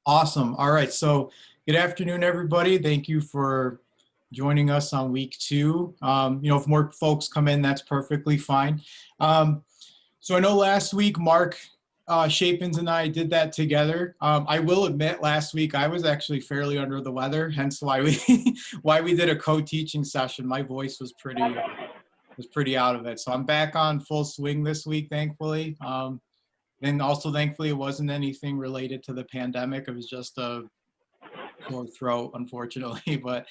Awesome. All right. So good afternoon, everybody. Thank you for joining us on week two. If more folks come in, that's perfectly fine. So I know last week, Mark Shapins and I did that together. I will admit last week I was actually fairly under the weather, hence why we why we did a co-teaching session. My voice was pretty out of it. So I'm back on full swing this week, thankfully. And also, thankfully, it wasn't anything related to the pandemic. It was just a sore throat, unfortunately, but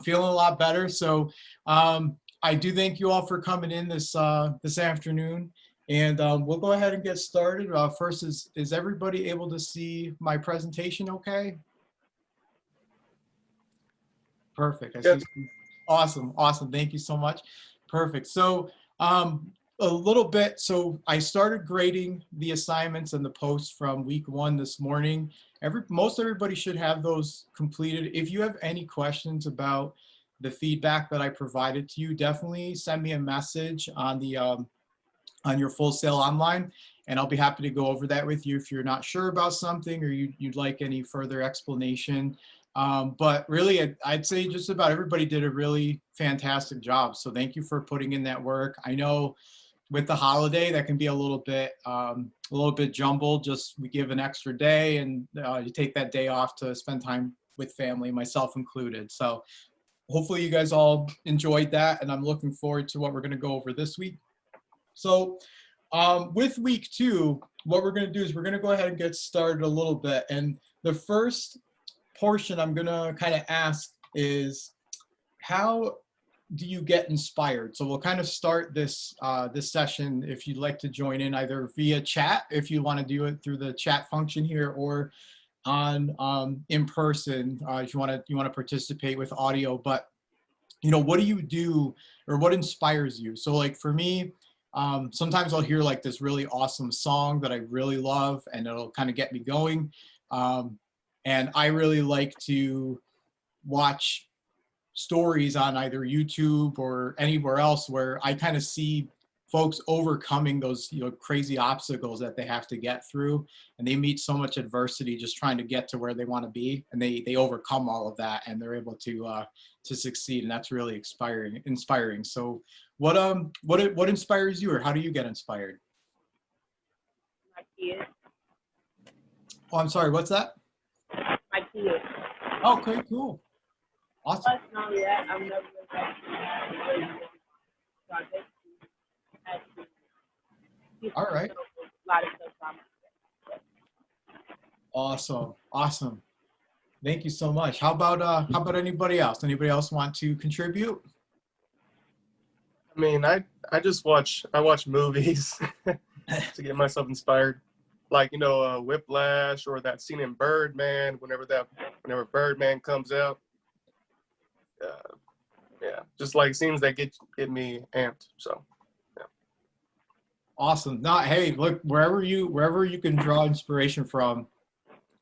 feeling a lot better. So I do thank you all for coming in this afternoon. And we'll go ahead and get started. First, is everybody able to see my presentation okay? Perfect. I see. Awesome. Thank you so much. Perfect. So a little bit, so I started grading the assignments and the posts from week one this morning. Most everybody should have those completed. If you have any questions about the feedback that I provided to you, definitely send me a message on the on your Full Sail Online, and I'll be happy to go over that with you if you're not sure about something or you'd like any further explanation. But really, I'd say just about everybody did a really fantastic job. So thank you for putting in that work. I know with the holiday, that can be a little bit jumbled. Just we give an extra day, and you take that day off to spend time with family, myself included. So hopefully you guys all enjoyed that, and I'm looking forward to what we're going to go over this week. So with week two, what we're going to do is we're going to go ahead and get started a little bit. And the first portion I'm going to kind of ask is, how do you get inspired? So we'll kind of start this this session, if you'd like to join in either via chat, if you want to do it through the chat function here, or on in person if you want to participate with audio. But what do you do, or what inspires you? So like for me, sometimes I'll hear like this really awesome song that I really love, and it'll kind of get me going. And I really like to watch stories on either YouTube or anywhere else where I kind of see folks overcoming those crazy obstacles that they have to get through, and they meet so much adversity just trying to get to where they want to be, and they overcome all of that, and they're able to succeed, and that's really inspiring. So what inspires you, or how do you get inspired? My kids. Oh, I'm sorry, what's that? My kids. Okay, cool. Awesome. Plus, not only that, I'm never All right. A lot of stuff. Awesome. Thank you so much. How about anybody else? Anybody else want to contribute? I mean, I watch movies to get myself inspired, like Whiplash, or that scene in Birdman. Whenever Birdman comes out, yeah, just like scenes that get me amped. So, yeah. Awesome. Hey, look, wherever you can draw inspiration from.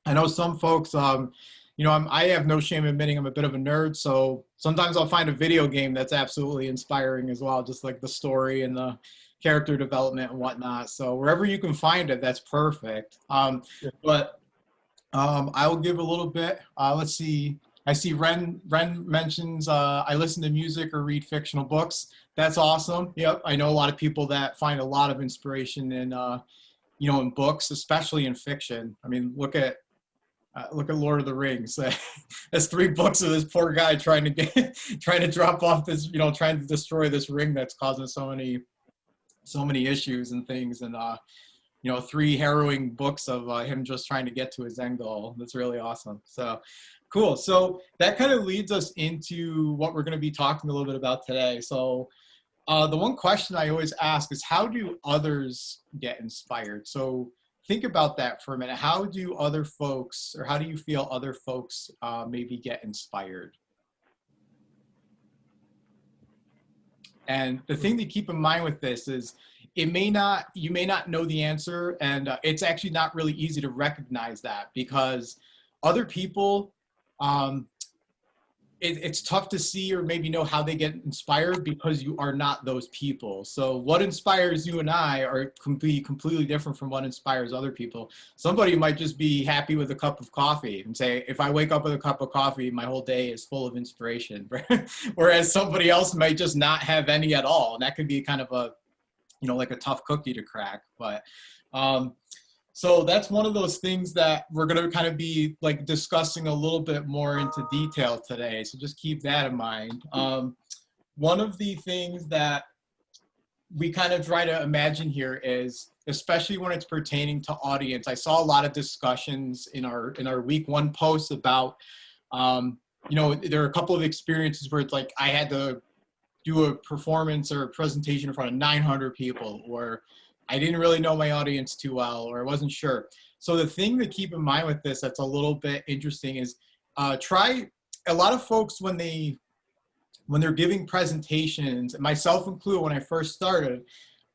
I know some folks, I have no shame admitting I'm a bit of a nerd, so sometimes I'll find a video game that's absolutely inspiring as well, just like the story and the character development and whatnot. So wherever you can find it, that's perfect. But I will give a little bit. Let's see. I see Ren mentions I listen to music or read fictional books. That's awesome. Yep, I know a lot of people that find a lot of inspiration in in books, especially in fiction. I mean, look at Lord of the Rings. That's 3 books of this poor guy trying to drop off this, trying to destroy this ring that's causing so many issues and things, and 3 harrowing books of him just trying to get to his end goal. That's really awesome. So cool. So that kind of leads us into what we're going to be talking a little bit about today. So the one question I always ask is, how do others get inspired? So think about that for a minute. How do other folks, or how do you feel other folks maybe get inspired? And the thing to keep in mind with this is, you may not know the answer, and it's actually not really easy to recognize that, because other people, it's tough to see or maybe know how they get inspired because you are not those people. So what inspires you and I are completely different from what inspires other people. Somebody might just be happy with a cup of coffee and say, if I wake up with a cup of coffee, my whole day is full of inspiration. Whereas somebody else might just not have any at all. And that could be kind of a, like a tough cookie to crack. But so that's one of those things that we're going to kind of be like discussing a little bit more into detail today. So just keep that in mind. One of the things that we kind of try to imagine here is, especially when it's pertaining to audience, I saw a lot of discussions in our week 1 posts about, there are a couple of experiences where it's like I had to do a performance or a presentation in front of 900 people, or I didn't really know my audience too well, or I wasn't sure. So the thing to keep in mind with this that's a little bit interesting is a lot of folks when they're giving presentations, myself included, when I first started,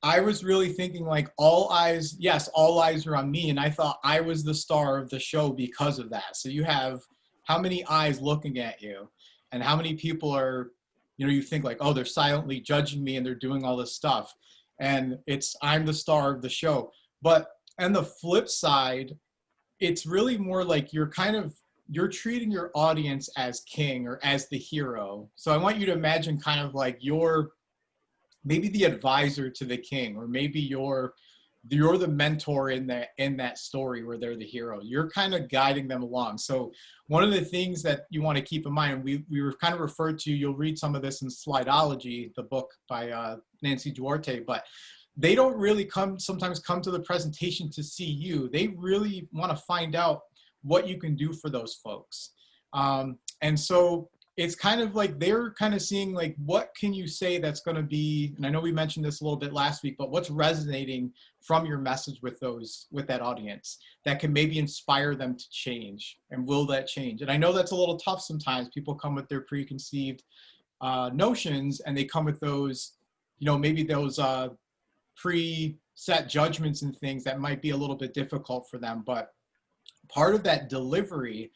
I was really thinking like all eyes are on me. And I thought I was the star of the show because of that. So you have how many eyes looking at you and how many people are, you think like, oh, they're silently judging me and they're doing all this stuff. And I'm the star of the show. But on the flip side, it's really more like you're treating your audience as king or as the hero. So I want you to imagine kind of like you're maybe the advisor to the king, or maybe you're the mentor in that story where they're the hero. You're kind of guiding them along. So one of the things that you want to keep in mind, we were kind of referred to, you'll read some of this in Slideology, the book by Nancy Duarte, but they don't really sometimes come to the presentation to see you. They really want to find out what you can do for those folks. And so it's kind of like they're kind of seeing like, what can you say that's going to be, and I know we mentioned this a little bit last week, but what's resonating from your message with that audience that can maybe inspire them to change, and will that change? And I know that's a little tough sometimes. People come with their preconceived notions, and they come with those, maybe those preset judgments and things that might be a little bit difficult for them. But part of that delivery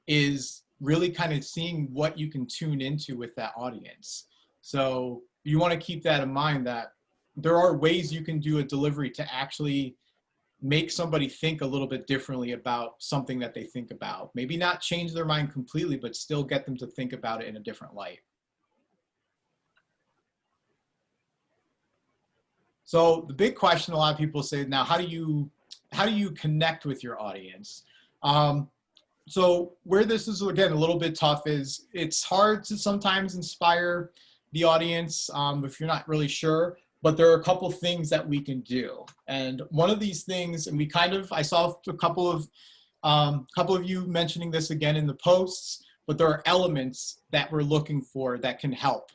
is really kind of seeing what you can tune into with that audience. So you want to keep that in mind, that there are ways you can do a delivery to actually make somebody think a little bit differently about something that they think about. Maybe not change their mind completely, but still get them to think about it in a different light. So the big question a lot of people say now, how do you connect with your audience? So where this is, again, a little bit tough is it's hard to sometimes inspire the audience if you're not really sure, but there are a couple things that we can do. And one of these things, and I saw a couple of you mentioning this again in the posts, but there are elements that we're looking for that can help.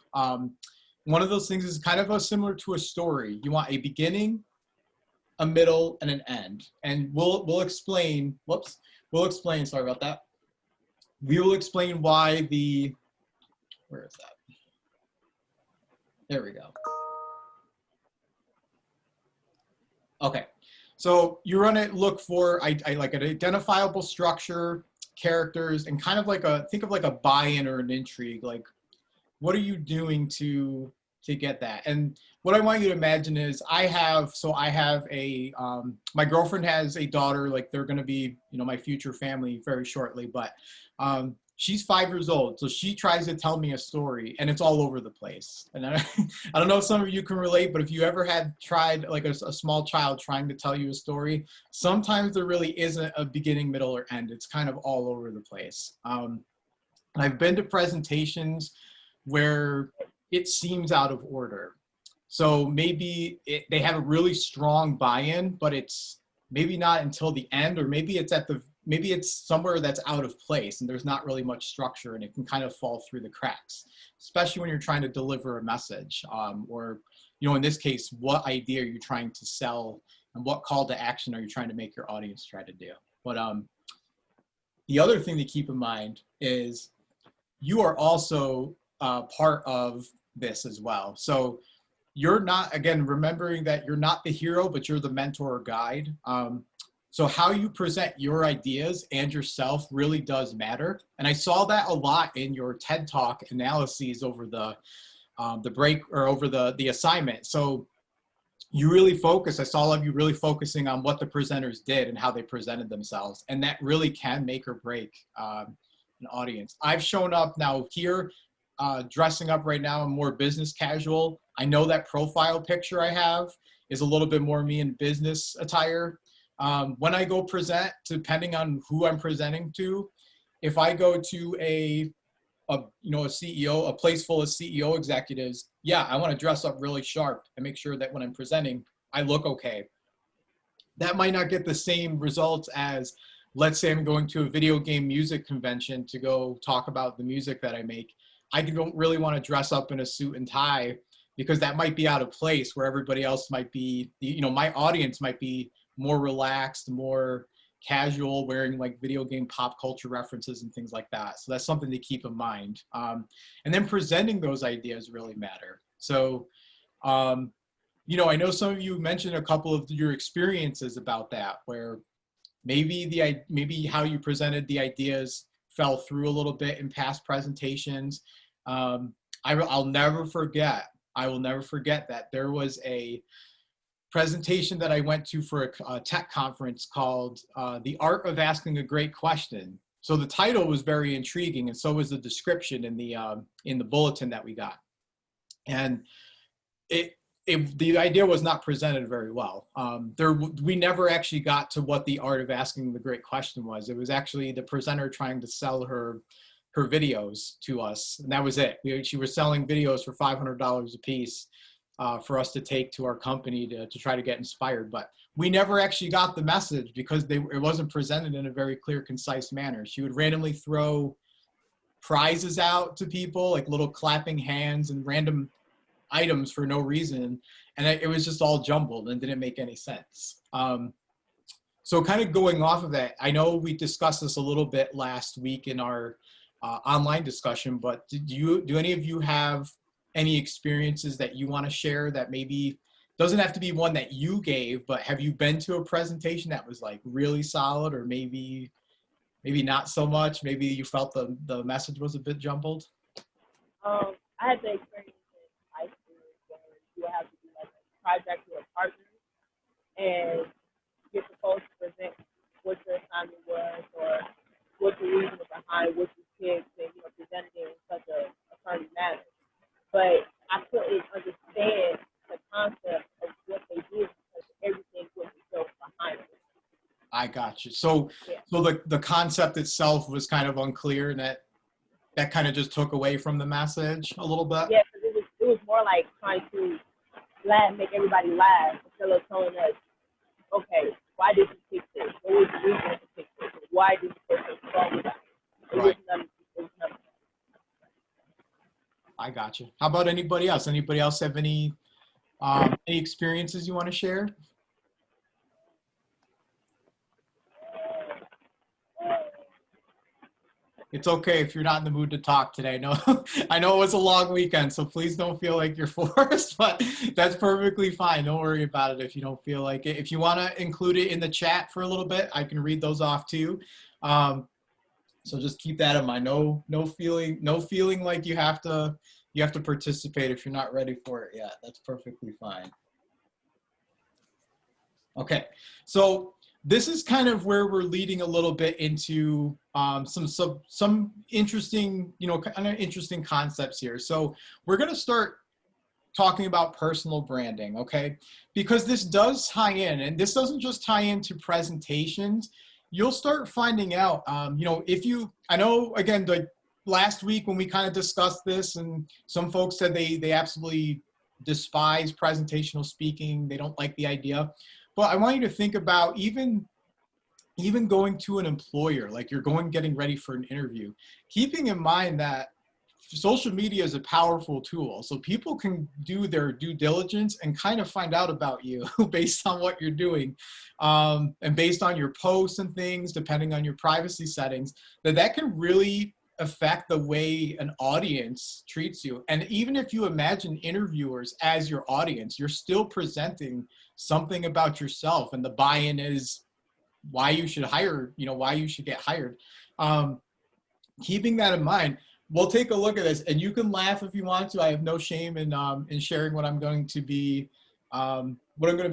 One of those things is kind of similar to a story. You want a beginning, a middle, and an end. And we'll explain, sorry about that. We will explain why where is that? There we go. Okay, so you're gonna look for I like an identifiable structure, characters, and kind of like think of like a buy-in or an intrigue. Like, what are you doing to get that? And what I want you to imagine is I have a, my girlfriend has a daughter, like they're going to be, my future family very shortly, but she's 5 years old. So she tries to tell me a story and it's all over the place. And I don't know if some of you can relate, but if you ever had tried like a small child trying to tell you a story, sometimes there really isn't a beginning, middle, or end. It's kind of all over the place. I've been to presentations where it seems out of order. So maybe they have a really strong buy-in, but it's maybe not until the end, or maybe it's somewhere that's out of place and there's not really much structure and it can kind of fall through the cracks, especially when you're trying to deliver a message, or, in this case, what idea are you trying to sell and what call to action are you trying to make your audience try to do? But the other thing to keep in mind is you are also part of this as well. So you're not, again, remembering that you're not the hero, but you're the mentor or guide. So how you present your ideas and yourself really does matter. And I saw that a lot in your TED Talk analyses over the break or over the assignment. So you really focus, I saw all of you really focusing on what the presenters did and how they presented themselves. And that really can make or break an audience. I've shown up now here, dressing up right now, I'm more business casual. I know that profile picture I have is a little bit more me in business attire. When I go present, depending on who I'm presenting to, if I go to a CEO, a place full of CEO executives, yeah, I want to dress up really sharp and make sure that when I'm presenting, I look okay. That might not get the same results as, let's say I'm going to a video game music convention to go talk about the music that I make. I don't really want to dress up in a suit and tie because that might be out of place where everybody else might be, my audience might be more relaxed, more casual, wearing like video game pop culture references and things like that. So that's something to keep in mind. And then presenting those ideas really matter. So, I know some of you mentioned a couple of your experiences about that, where maybe how you presented the ideas fell through a little bit in past presentations. I will never forget that there was a presentation that I went to for a tech conference called The Art of Asking a Great Question. So the title was very intriguing, and so was the description in the bulletin that we got. And the idea was not presented very well. We never actually got to what the art of asking the great question was. It was actually the presenter trying to sell her videos to us, and that was it. She was selling videos for $500 a piece for us to take to our company to try to get inspired. But we never actually got the message because it wasn't presented in a very clear, concise manner. She would randomly throw prizes out to people, like little clapping hands and random items for no reason. And it was just all jumbled and didn't make any sense. So kind of going off of that, I know we discussed this a little bit last week in our online discussion, but do any of you have any experiences that you want to share that maybe doesn't have to be one that you gave, but have you been to a presentation that was like really solid, or maybe not so much? Maybe you felt the message was a bit jumbled? I had the experience in high school where you have to do like a project with a partner, and you're supposed to present what your assignment was or what the reason behind what you picked, and present it in such a certain manner. But I couldn't understand the concept of what they did because everything was built behind it. I got you. So, Yeah. So the concept itself was kind of unclear, and that kind of just took away from the message a little bit. Yeah, because it was more like trying to make everybody laugh instead of telling us, okay, why did you pick this? What was the reason to pick this? Why did you pick this? It was none of that. I got you. How about anybody else? Anybody else have any experiences you want to share? It's okay if you're not in the mood to talk today. No, I know it was a long weekend, so please don't feel like you're forced, but that's perfectly fine. Don't worry about it if you don't feel like it. If you want to include it in the chat for a little bit, I can read those off too. So just keep that in mind. No feeling like you have to participate if you're not ready for it yet. That's perfectly fine. Okay, so this is kind of where we're leading a little bit into some interesting, kind of interesting concepts here. So we're going to start talking about personal branding, okay? Because this does tie in, and this doesn't just tie into presentations. You'll start finding out, I know, again, like last week when we kind of discussed this, and some folks said they absolutely despise presentational speaking. They don't like the idea. But I want you to think about even going to an employer, like you're getting ready for an interview, keeping in mind that social media is a powerful tool. So people can do their due diligence and kind of find out about you based on what you're doing, and based on your posts and things, depending on your privacy settings, that can really affect the way an audience treats you. And even if you imagine interviewers as your audience, you're still presenting something about yourself, and the buy-in is why you should hire, why you should get hired. Keeping that in mind, we'll take a look at this, and you can laugh if you want to. I have no shame in sharing what I'm going to be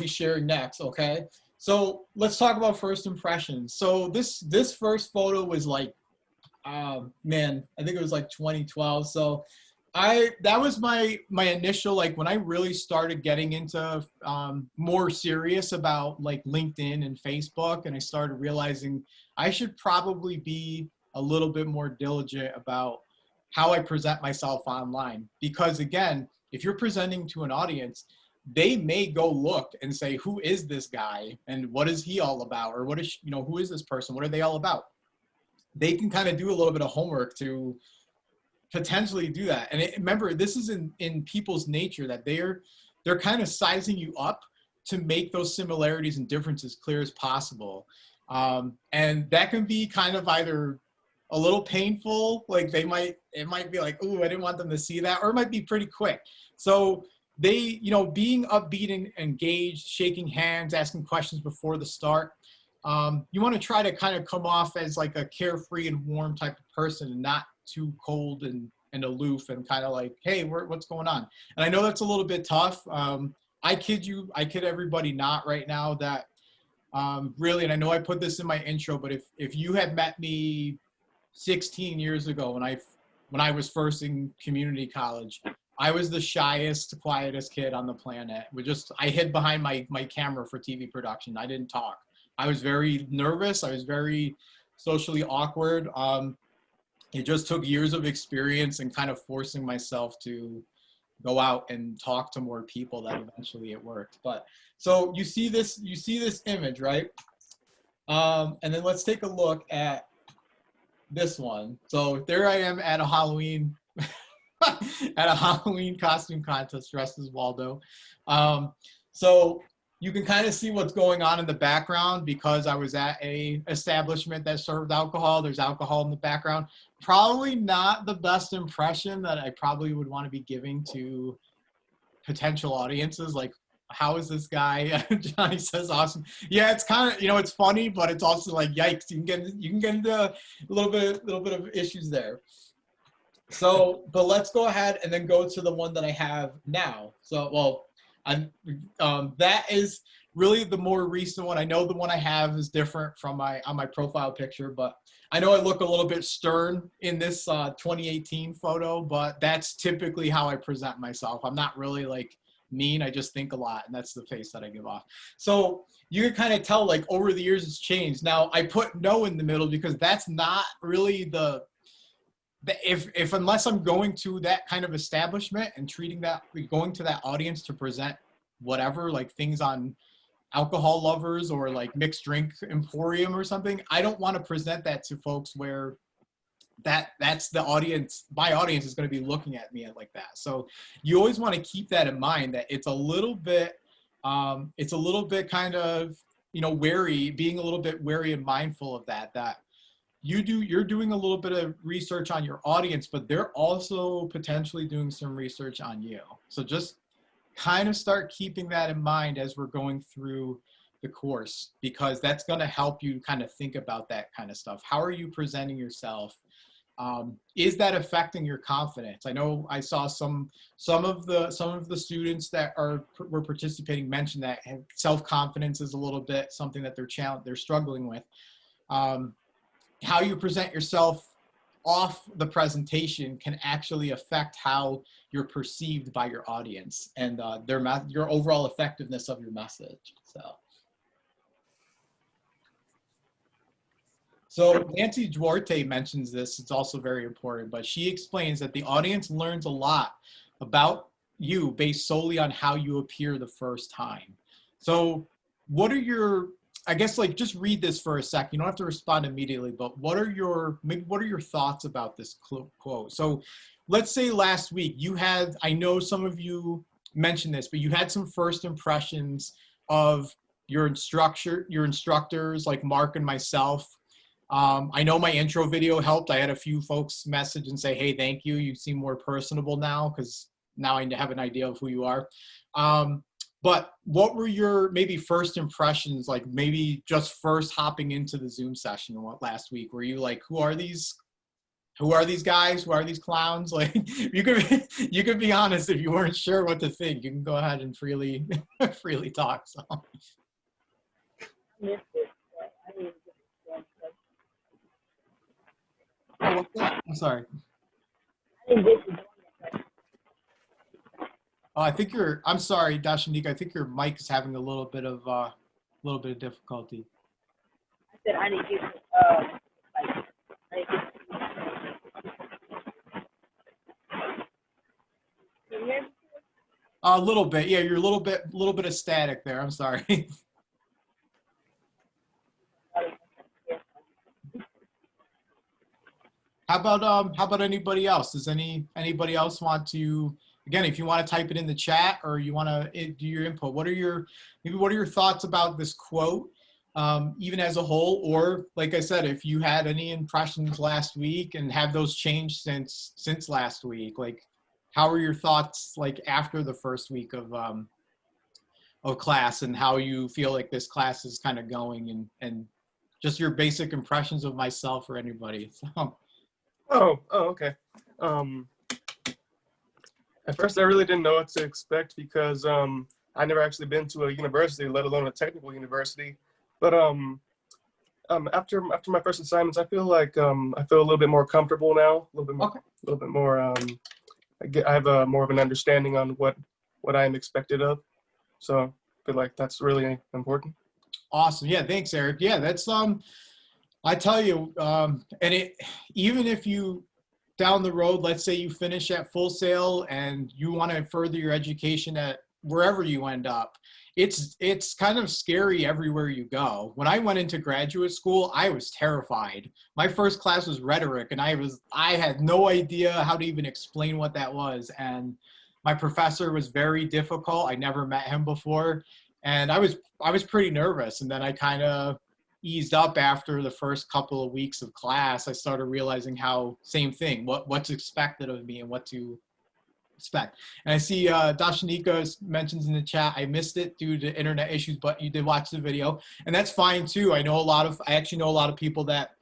sharing next. Okay, so let's talk about first impressions. So this first photo was like, man, I think it was like 2012. So that was my initial, like, when I really started getting into more serious about like LinkedIn and Facebook, and I started realizing I should probably be a little bit more diligent about how I present myself online. Because again, if you're presenting to an audience, they may go look and say, who is this guy and what is he all about? Or what is, who is this person? What are they all about? They can kind of do a little bit of homework to potentially do that. And remember, this is in people's nature, that they're kind of sizing you up to make those similarities and differences clear as possible. And that can be kind of either a little painful, like it might be like, ooh, I didn't want them to see that, or it might be pretty quick. So they, being upbeat and engaged, shaking hands, asking questions before the start, you want to try to kind of come off as like a carefree and warm type of person, and not too cold and aloof and kind of like, hey, what's going on? And I know that's a little bit tough. I kid everybody not right now that really, and I know I put this in my intro, but if you had met me 16 years ago when I was first in community college, I was the shyest, quietest kid on the planet. I hid behind my camera for TV production. I didn't talk. I was very nervous. I was very socially awkward. It just took years of experience and kind of forcing myself to go out and talk to more people that eventually it worked. But so you see this image, right? And then let's take a look at this one. So there I am at a Halloween costume contest dressed as Waldo. So you can kind of see what's going on in the background because I was at a establishment that served alcohol. There's alcohol in the background. Probably not the best impression that I probably would want to be giving to potential audiences. Like, how is this guy? Johnny says, awesome. Yeah, it's kind of, it's funny, but it's also like, yikes, you can get into a little bit of issues there. So, but let's go ahead and then go to the one that I have now. So, well, that is really the more recent one. I know the one I have is different from on my profile picture, but I know I look a little bit stern in this 2018 photo, but that's typically how I present myself. I'm not really like mean. I just think a lot, and that's the face that I give off. So you can kind of tell, like, over the years it's changed. Now I put no in the middle because that's not really if unless I'm going to that kind of establishment and going to that audience to present whatever, like things on alcohol lovers or like mixed drink emporium or something, I don't want to present that to folks where that's the audience. My audience is going to be looking at me like that. So you always want to keep that in mind, that it's a little bit kind of, wary, being a little bit wary and mindful of that you're doing a little bit of research on your audience, but they're also potentially doing some research on you. So just kind of start keeping that in mind as we're going through the course, because that's going to help you kind of think about that kind of stuff. How are you presenting yourself? Is that affecting your confidence? I know I saw some of the students that were participating mention that self-confidence is a little bit something that they're struggling with. How you present yourself off the presentation can actually affect how you're perceived by your audience and your overall effectiveness of your message. So Nancy Duarte mentions this. It's also very important, but she explains that the audience learns a lot about you based solely on how you appear the first time. So what are your, I guess, like, just read this for a sec. You don't have to respond immediately, but what are your thoughts about this quote? So let's say last week I know some of you mentioned this, but you had some first impressions of your instructors like Mark and myself. I know my intro video helped. I had a few folks message and say, hey, thank you. You seem more personable now because now I have an idea of who you are. But what were your maybe first impressions, like maybe just first hopping into the Zoom session last week? Were you like, who are these guys? Who are these clowns? Like you could be honest if you weren't sure what to think. You can go ahead and freely freely talk. So. Missed it, but I didn't get it. Oh, what's that? I'm sorry. I didn't get to join it. Oh, I'm sorry, Dashanika. I think your mic is having a little bit of difficulty. I said I didn't get to, like, I didn't get to. Can you hear me? A little bit, yeah. You're a little bit of static there. I'm sorry. How about anybody else? Does anybody else want to? Again, if you want to type it in the chat or you want to do your input, what are your thoughts about this quote, even as a whole? Or like I said, if you had any impressions last week and have those changed since last week, like how are your thoughts like after the first week of class and how you feel like this class is kind of going and just your basic impressions of myself or anybody. So. Okay. At first, I really didn't know what to expect because I never actually been to a university, let alone a technical university. But after my first assignments, I feel like I feel a little bit more comfortable now, a little bit more. I have more of an understanding on what I am expected of. So I feel like that's really important. Awesome. Yeah. Thanks, Eric. Yeah, that's I tell you, and even if you down the road, let's say you finish at Full Sail and you want to further your education at wherever you end up, it's kind of scary everywhere you go. When I went into graduate school, I was terrified. My first class was rhetoric, and I had no idea how to even explain what that was. And my professor was very difficult. I never met him before, and I was pretty nervous. And then I kind of eased up after the first couple of weeks of class. I started realizing how same thing, what's expected of me and what to expect. And I see Dashanika mentions in the chat, I missed it due to internet issues, but you did watch the video, and that's fine too. I actually know a lot of people that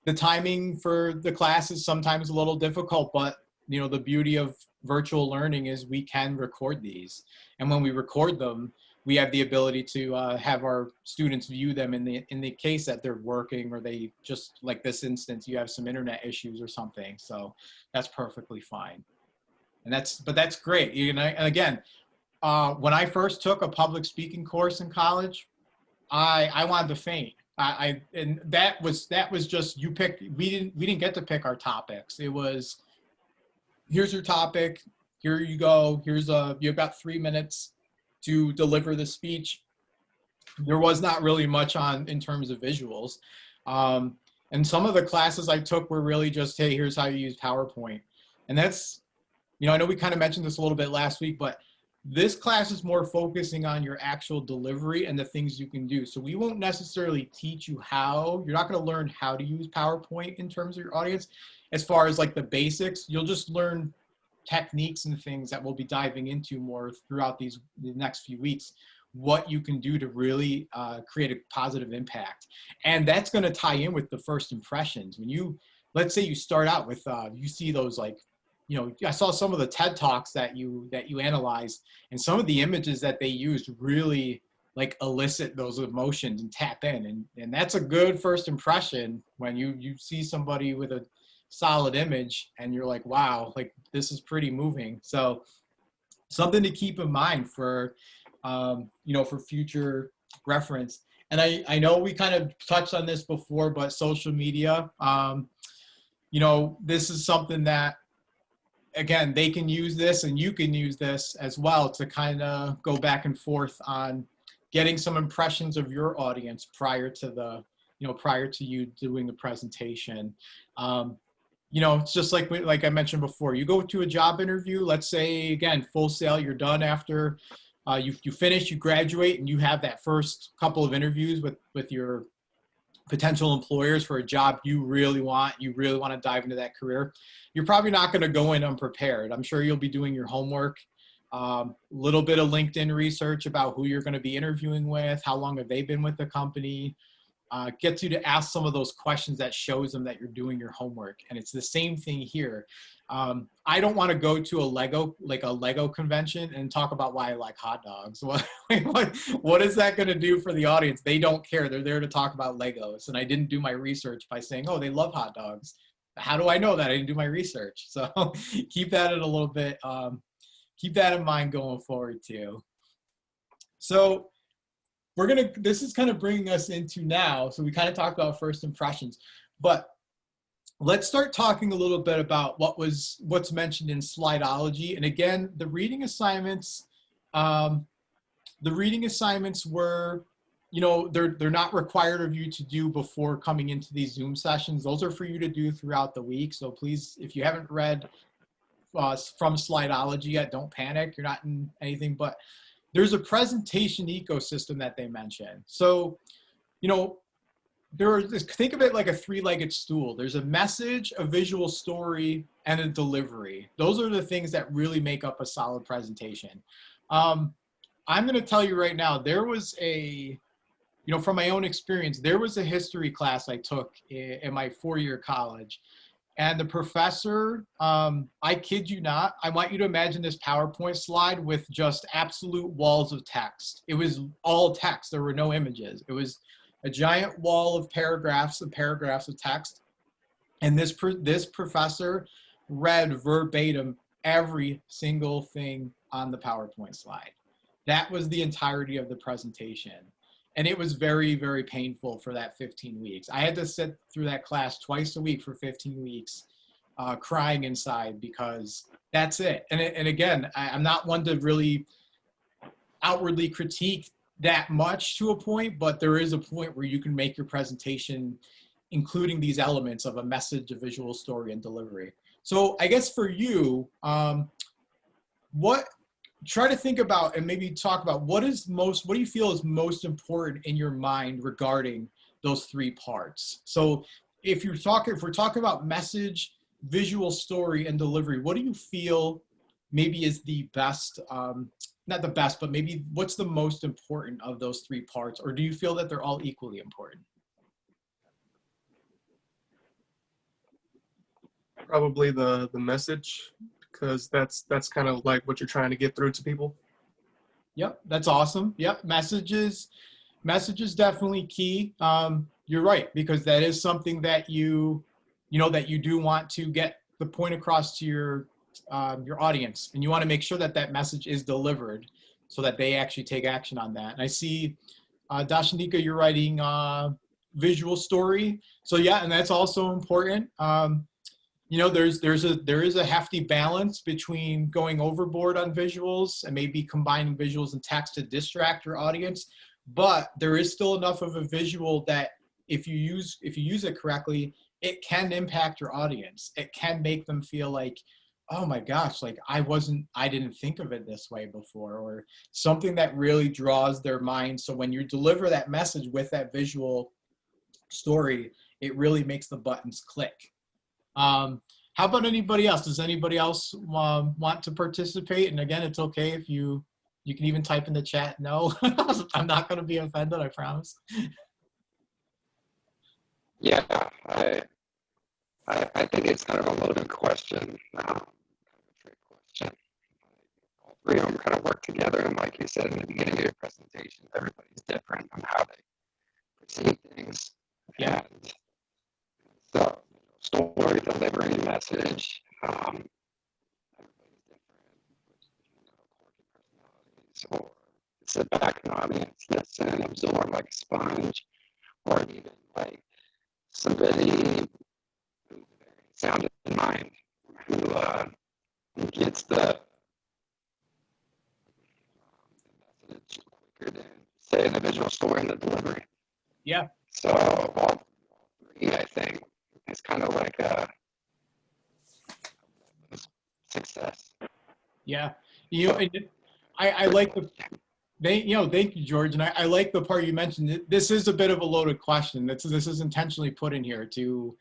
the timing for the class is sometimes a little difficult, but you know, the beauty of virtual learning is we can record these. And when we record them, we have the ability to have our students view them in the case that they're working or they just, like this instance, you have some internet issues or something. So that's perfectly fine. And that's great. You know, and again, when I first took a public speaking course in college, I wanted to faint. And that was just, you picked, we didn't get to pick our topics. It was, here's your topic, here you go, you've got 3 minutes to deliver the speech. There was not really much in terms of visuals. And some of the classes I took were really just, hey, here's how you use PowerPoint. And that's, you know, I know we kind of mentioned this a little bit last week, but this class is more focusing on your actual delivery and the things you can do. So we won't necessarily teach you you're not going to learn how to use PowerPoint in terms of your audience. As far as like the basics, you'll just learn techniques and things that we'll be diving into more throughout the next few weeks, what you can do to really create a positive impact. And that's going to tie in with the first impressions. When let's say you start out with, you see those, like, you know, I saw some of the TED Talks that you analyzed, and some of the images that they used really like elicit those emotions and tap in. And that's a good first impression when you see somebody with a solid image and you're like, wow, like this is pretty moving. So something to keep in mind for, you know, for future reference. And I know we kind of touched on this before, but social media, you know, this is something that, again, they can use this and you can use this as well to kind of go back and forth on getting some impressions of your audience prior to you doing the presentation. You know, it's just like I mentioned before, you go to a job interview, let's say, again, Full Sail, you're done after you finish, you graduate, and you have that first couple of interviews with your potential employers for a job you really want to dive into that career. You're probably not going to go in unprepared. I'm sure you'll be doing your homework. little bit of LinkedIn research about who you're going to be interviewing with, how long have they been with the company. Gets you to ask some of those questions that shows them that you're doing your homework. And it's the same thing here. I don't want to go to a Lego convention and talk about why I like hot dogs. What is that going to do for the audience? They don't care. They're there to talk about Legos. And I didn't do my research by saying, oh, they love hot dogs. How do I know that? I didn't do my research. So keep that in a little bit. Keep that in mind going forward too. So this is kind of bringing us into now. So we kind of talked about first impressions, but let's start talking a little bit about what's mentioned in Slideology. And again, the reading assignments were, they're not required of you to do before coming into these Zoom sessions. Those are for you to do throughout the week. So please, if you haven't read from Slideology yet, don't panic. You're not in anything, but there's a presentation ecosystem that they mention. So, think of it like a three-legged stool. There's a message, a visual story, and a delivery. Those are the things that really make up a solid presentation. I'm going to tell you right now, there was from my own experience, there was a history class I took in my 4-year college. And the professor, I kid you not, I want you to imagine this PowerPoint slide with just absolute walls of text. It was all text. There were no images. It was a giant wall of paragraphs of text. And this professor read verbatim every single thing on the PowerPoint slide. That was the entirety of the presentation. And it was very, very painful for that 15 weeks. I had to sit through that class twice a week for 15 weeks, crying inside because that's it. And again, I'm not one to really outwardly critique that much to a point, but there is a point where you can make your presentation, including these elements of a message, a visual story, and delivery. So I guess for you, try to think about and maybe talk about what do you feel is most important in your mind regarding those three parts. So if we're talking about message, visual story, and delivery, what do you feel maybe is the best, not the best, but maybe what's the most important of those three parts? Or do you feel that they're all equally important? Probably the message, because that's kind of like what you're trying to get through to people. Yep, that's awesome. Yep, messages definitely key. You're right, because that is something that you do want to get the point across to your audience, and you want to make sure that message is delivered so that they actually take action on that. And I see, Dashanika, you're writing visual story. So yeah, and that's also important. There is a hefty balance between going overboard on visuals and maybe combining visuals and text to distract your audience, but there is still enough of a visual that if you use it correctly, it can impact your audience. It can make them feel like, oh my gosh, like I didn't think of it this way before, or something that really draws their mind. So when you deliver that message with that visual story, it really makes the buttons click. How about anybody else? Does anybody else want to participate? And again, it's okay if you can even type in the chat. No, I'm not going to be offended, I promise. Yeah, I think it's kind of a loaded question, kind of a trick question. All three of them kind of work together, and like you said in the beginning of your presentation, everybody's different on how they perceive things. Yeah. And so, story, delivery, message, everybody's different. Quirky personalities, or sit back in the audience, listen, absorb like a sponge, or even like somebody who's very sound in mind, who gets the message quicker than, say, the visual story and the delivery. Yeah. So all three, I think, is kind of like a success. Yeah. I like thank you, George. And I like the part you mentioned. This is a bit of a loaded question. This is intentionally put in here to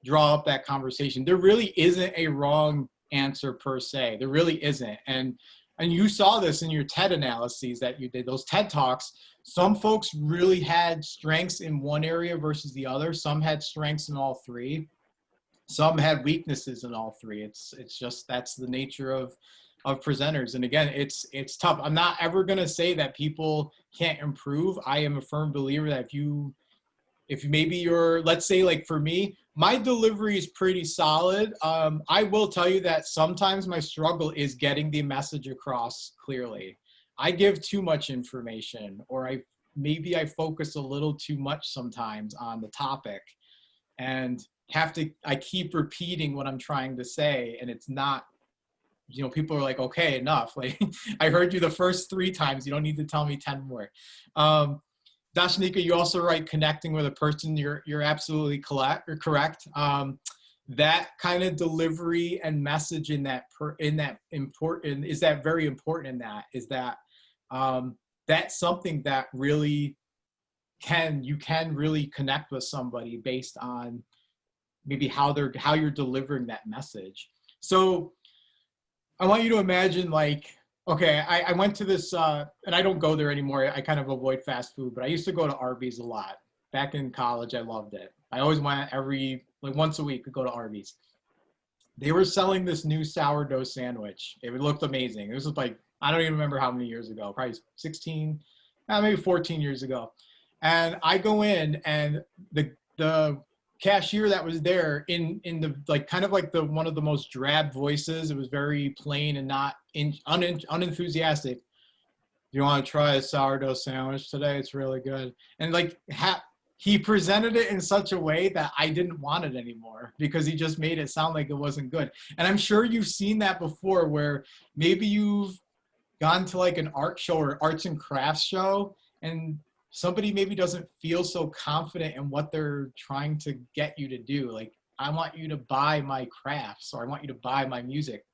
draw up that conversation. There really isn't a wrong answer per se. There really isn't. And and you saw this in your TED analyses that you did, those TED Talks, some folks really had strengths in one area versus the other. Some had strengths in all three. Some had weaknesses in all three. It's just, that's the nature of presenters. And again, it's tough. I'm not ever going to say that people can't improve. I am a firm believer that if maybe you're, let's say like for me, my delivery is pretty solid. I will tell you that sometimes my struggle is getting the message across clearly. I give too much information, or maybe I focus a little too much sometimes on the topic, and I keep repeating what I'm trying to say, and it's not, you know, people are like, okay, enough. Like, I heard you the first 3 times. You don't need to tell me 10 more. Dashanika, you also write connecting with a person. You're absolutely correct. That kind of delivery and message is that very important in that, is that that's something that really you can really connect with somebody based on maybe how you're delivering that message. So I want you to imagine, like, okay, I went to this, and I don't go there anymore. I kind of avoid fast food, but I used to go to Arby's a lot. Back in college, I loved it. I always went once a week to go to Arby's. They were selling this new sourdough sandwich. It looked amazing. It was like, I don't even remember how many years ago, probably 16, maybe 14 years ago. And I go in, and the cashier that was there in the, like, kind of like one of the most drab voices. It was very plain and not unenthusiastic. Do you want to try a sourdough sandwich today? It's really good. And like, he presented it in such a way that I didn't want it anymore, because he just made it sound like it wasn't good. And I'm sure you've seen that before, where maybe you've gone to like an art show or arts and crafts show, and somebody maybe doesn't feel so confident in what they're trying to get you to do. Like, I want you to buy my crafts, or I want you to buy my music.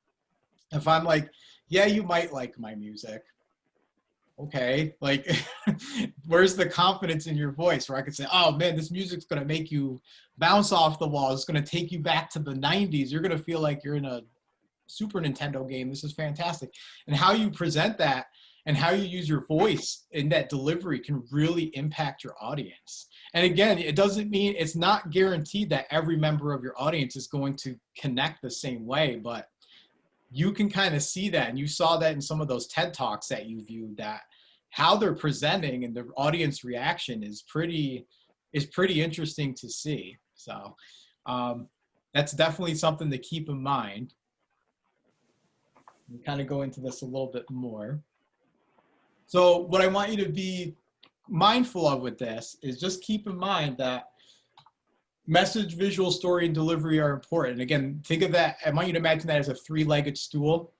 If I'm like, yeah, you might like my music. Okay, like, where's the confidence in your voice where I could say, oh man, this music's gonna make you bounce off the wall. It's gonna take you back to the 90s. You're gonna feel like you're in a Super Nintendo game. This is fantastic. And how you present that and how you use your voice in that delivery can really impact your audience. And again, it doesn't mean, it's not guaranteed that every member of your audience is going to connect the same way, but you can kind of see that. And you saw that in some of those TED Talks that you viewed, that how they're presenting and the audience reaction is pretty interesting to see. So that's definitely something to keep in mind. We'll kind of go into this a little bit more. So what I want you to be mindful of with this is just keep in mind that message, visual, story, and delivery are important. Again, think of that. I want you to imagine that as a 3-legged stool.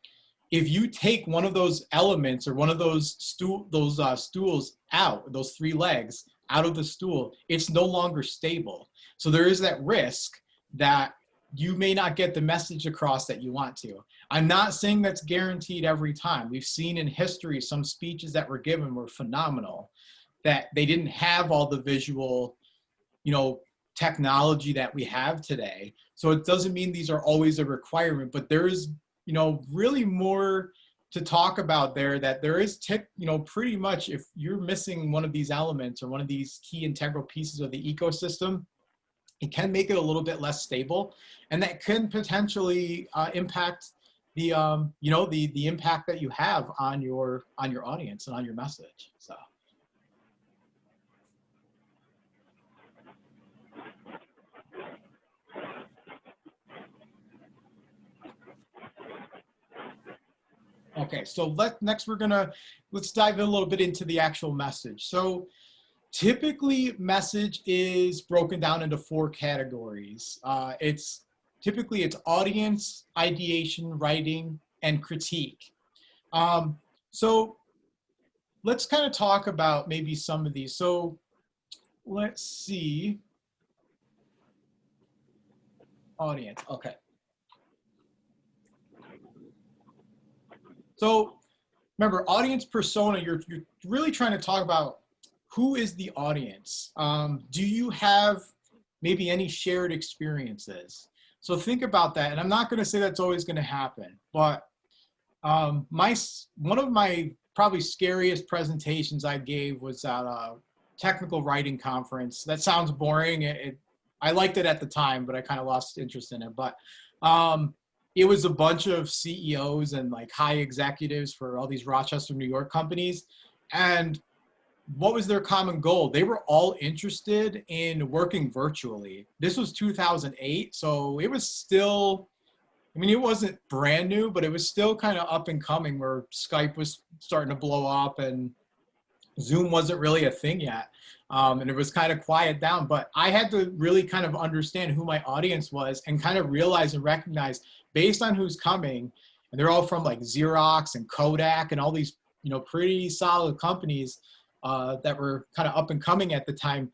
If you take one of those elements or one of those stools out, those 3 legs out of the stool, it's no longer stable. So there is that risk that you may not get the message across that you want to. I'm not saying that's guaranteed every time. We've seen in history some speeches that were given were phenomenal, that they didn't have all the visual, you know, technology that we have today. So it doesn't mean these are always a requirement, but there is, you know, really more to talk about there, that there is you know, pretty much if you're missing one of these elements or one of these key integral pieces of the ecosystem, it can make it a little bit less stable, and that can potentially impact the you know, the impact that you have on your audience and on your message. So. Okay, so next let's dive in a little bit into the actual message. So typically message is broken down into 4 categories. Typically it's audience, ideation, writing, and critique. So let's kind of talk about maybe some of these. So let's see. Audience, okay. So remember, audience persona, you're really trying to talk about who is the audience. Do you have maybe any shared experiences? So think about that. And I'm not going to say that's always going to happen, but One of my probably scariest presentations I gave was at a technical writing conference. That sounds boring. I liked it at the time, but I kind of lost interest in it. But it was a bunch of CEOs and like high executives for all these Rochester, New York companies. And what was their common goal? They were all interested in working virtually. This was 2008, so it was still, I mean, it wasn't brand new, but it was still kind of up and coming, where Skype was starting to blow up and Zoom wasn't really a thing yet. And it was kind of quiet down, but I had to really kind of understand who my audience was and kind of realize and recognize, based on who's coming, and they're all from like Xerox and Kodak and all these, you know, pretty solid companies that were kind of up and coming at the time.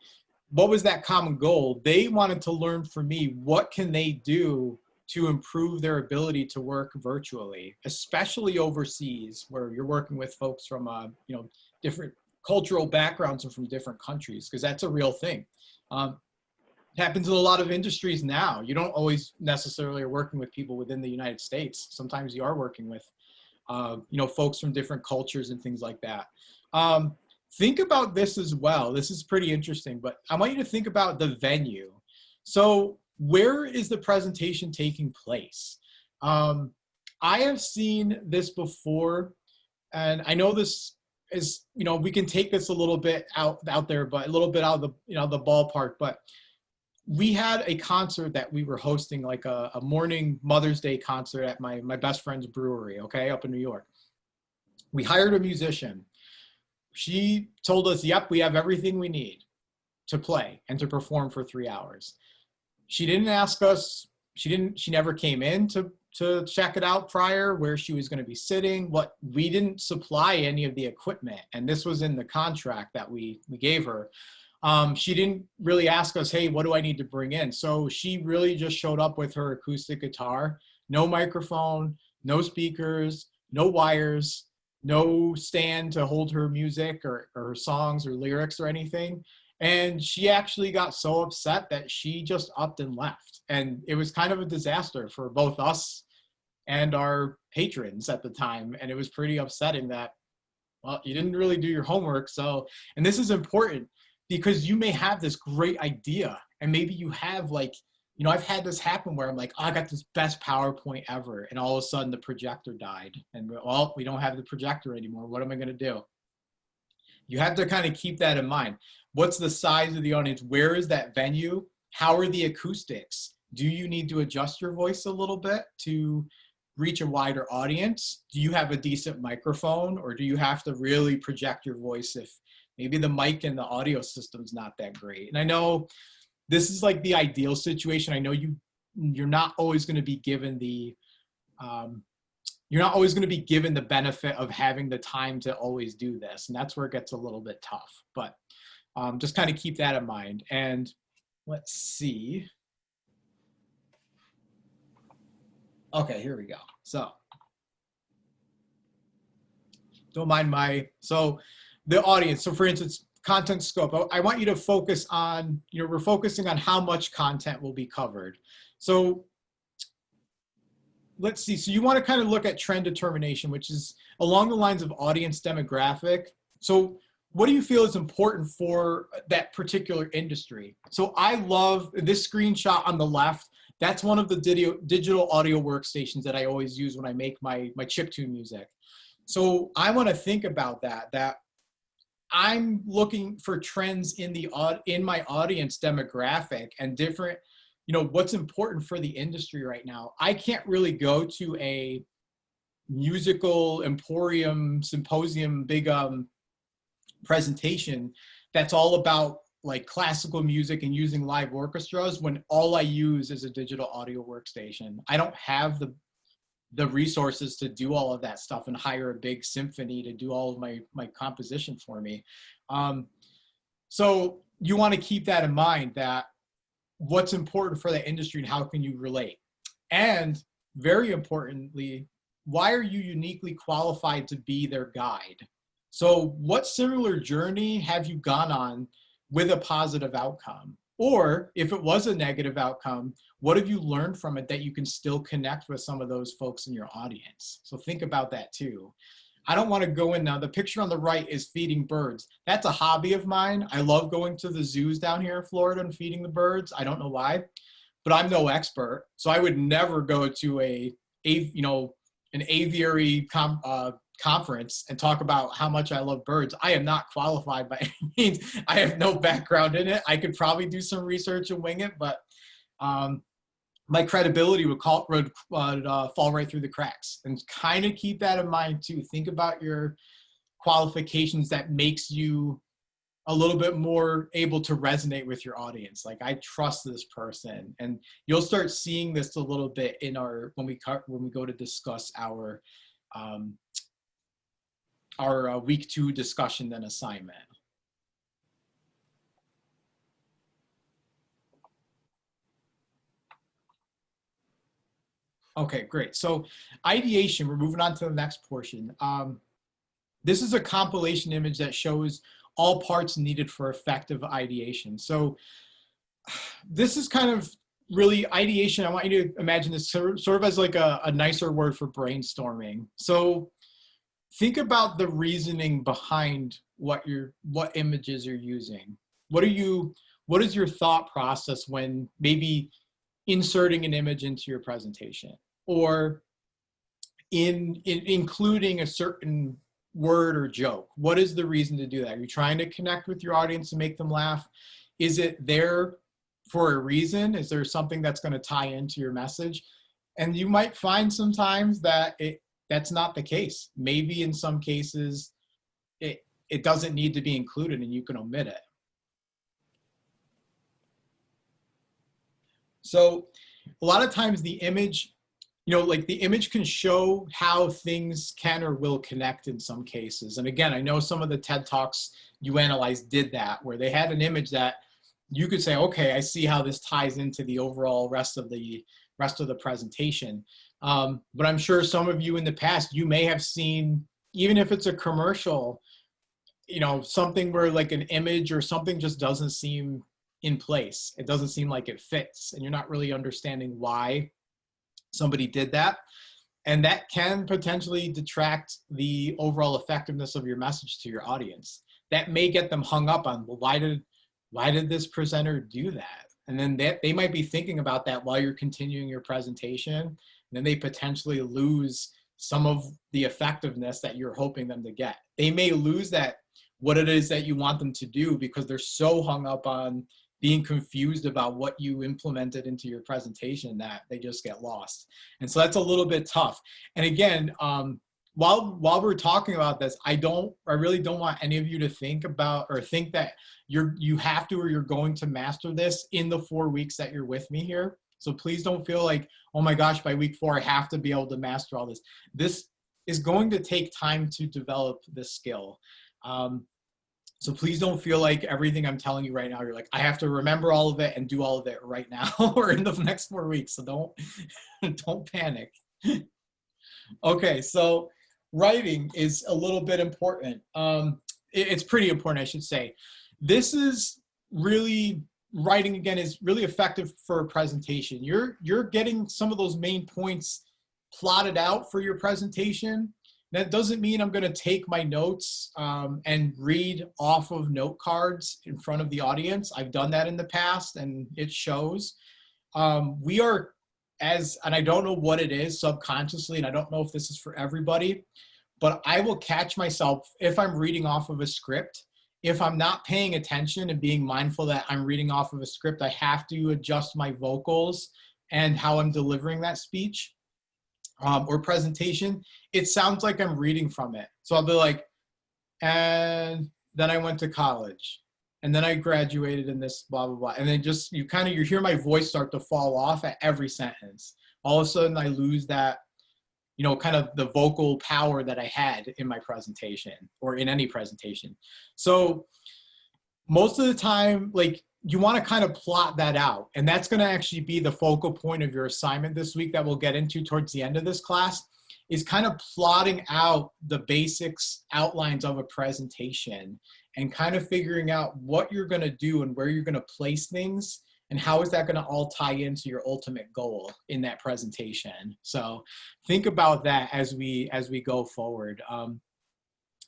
What was that common goal? They wanted to learn from me, what can they do to improve their ability to work virtually, especially overseas, where you're working with folks from, you know, different cultural backgrounds and from different countries, because that's a real thing. It happens in a lot of industries now. You don't always necessarily are working with people within the United States. Sometimes you are working with, you know, folks from different cultures and things like that. Think about this as well. This is pretty interesting, but I want you to think about the venue. So where is the presentation taking place? I have seen this before, and I know this is, you know, we can take this a little bit out there, but a little bit out of the, you know, the ballpark. But we had a concert that we were hosting, like a morning Mother's Day concert at my best friend's brewery, okay, up in New York. We hired a musician. She told us, yep, we have everything we need to play and to perform for 3 hours. She didn't ask us, she never came in to check it out prior, where she was going to be sitting. We didn't supply any of the equipment, and this was in the contract that we gave her. She didn't really ask us, hey, what do I need to bring in? So she really just showed up with her acoustic guitar, no microphone, no speakers, no wires, no stand to hold her music or her songs or lyrics or anything. And she actually got so upset that she just upped and left. And it was kind of a disaster for both us and our patrons at the time. And it was pretty upsetting that, well, you didn't really do your homework. So, and this is important, because you may have this great idea, and maybe you have, like, you know, I've had this happen where I'm like, oh, I got this best PowerPoint ever, and all of a sudden the projector died, and well, we don't have the projector anymore. What am I going to do? You have to kind of keep that in mind. What's the size of the audience? Where is that venue? How are the acoustics? Do you need to adjust your voice a little bit to reach a wider audience? Do you have a decent microphone, or do you have to really project your voice if maybe the mic and the audio system's not that great? And I know this is like the ideal situation. I know you're not always going to be given the benefit of having the time to always do this, and that's where it gets a little bit tough. But just kind of keep that in mind. And let's see. Okay, here we go. So don't mind so the audience. So for instance, content scope. I want you to focus on, you know, we're focusing on how much content will be covered. So let's see. So you want to kind of look at trend determination, which is along the lines of audience demographic. So what do you feel is important for that particular industry? So I love this screenshot on the left. That's one of the digital audio workstations that I always use when I make my chiptune music. So I want to think about that I'm looking for trends in my audience demographic and different, you know, what's important for the industry right now. I can't really go to a musical emporium symposium big presentation that's all about like classical music and using live orchestras when all I use is a digital audio workstation. I don't have the resources to do all of that stuff and hire a big symphony to do all of my composition for me. So you want to keep that in mind, that what's important for the industry and how can you relate? And very importantly, why are you uniquely qualified to be their guide? So what similar journey have you gone on with a positive outcome? Or if it was a negative outcome, what have you learned from it that you can still connect with some of those folks in your audience? So think about that too. I don't want to go in now. The picture on the right is feeding birds. That's a hobby of mine. I love going to the zoos down here in Florida and feeding the birds. I don't know why, but I'm no expert. So I would never go to an aviary conference and talk about how much I love birds. I am not qualified by any means. I have no background in it. I could probably do some research and wing it, but my credibility would fall right through the cracks. And kind of keep that in mind too. Think about your qualifications that makes you a little bit more able to resonate with your audience. Like, I trust this person, and you'll start seeing this a little bit in when we go to discuss our week 2 discussion then assignment. Okay, great. So ideation, we're moving on to the next portion. This is a compilation image that shows all parts needed for effective ideation. So this is kind of really ideation. I want you to imagine this sort of as like a nicer word for brainstorming. So think about the reasoning behind what images you're using. What is your thought process when maybe inserting an image into your presentation, or in including a certain word or joke? What is the reason to do that? Are you trying to connect with your audience and make them laugh? Is it there for a reason? Is there something that's going to tie into your message? And you might find sometimes that that's not the case. Maybe in some cases it doesn't need to be included and you can omit it. So a lot of times the image, like the image can show how things can or will connect in some cases. And again, I know some of the TED Talks you analyzed did that, where they had an image that you could say, okay, I see how this ties into the overall rest of the presentation. But I'm sure some of you in the past, you may have seen, even if it's a commercial, something where like an image or something just doesn't seem in place. It doesn't seem like it fits, and you're not really understanding why somebody did that. And that can potentially detract the overall effectiveness of your message to your audience. That may get them hung up on, well, why did this presenter do that? And then they might be thinking about that while you're continuing your presentation. And then they potentially lose some of the effectiveness that you're hoping them to get. They may lose what it is that you want them to do because they're so hung up on being confused about what you implemented into your presentation that they just get lost. And so that's a little bit tough. And again, while we're talking about this, I really don't want any of you to think that you have to or you're going to master this in the 4 weeks that you're with me here. So please don't feel like, oh my gosh, by week 4, I have to be able to master all this. This is going to take time to develop this skill. So please don't feel like everything I'm telling you right now, you're like, I have to remember all of it and do all of it right now or in the next 4 weeks. So don't panic. Okay, so writing is a little bit important. It's pretty important, I should say. Writing again is really effective for a presentation. You're getting some of those main points plotted out for your presentation. That doesn't mean I'm going to take my notes and read off of note cards in front of the audience. I've done that in the past and it shows. And I don't know what it is subconsciously, and I don't know if this is for everybody, but I will catch myself if I'm reading off of a script. If I'm not paying attention and being mindful that I'm reading off of a script, I have to adjust my vocals and how I'm delivering that speech. Or presentation, it sounds like I'm reading from it. So I'll be like, and then I went to college, and then I graduated in this blah, blah, blah. And then just, you hear my voice start to fall off at every sentence. All of a sudden I lose that, kind of the vocal power that I had in my presentation or in any presentation. So most of the time, like, you want to kind of plot that out. And that's going to actually be the focal point of your assignment this week that we'll get into towards the end of this class. is kind of plotting out the basics outlines of a presentation and kind of figuring out what you're going to do and where you're going to place things and how is that going to all tie into your ultimate goal in that presentation. So think about that as we go forward.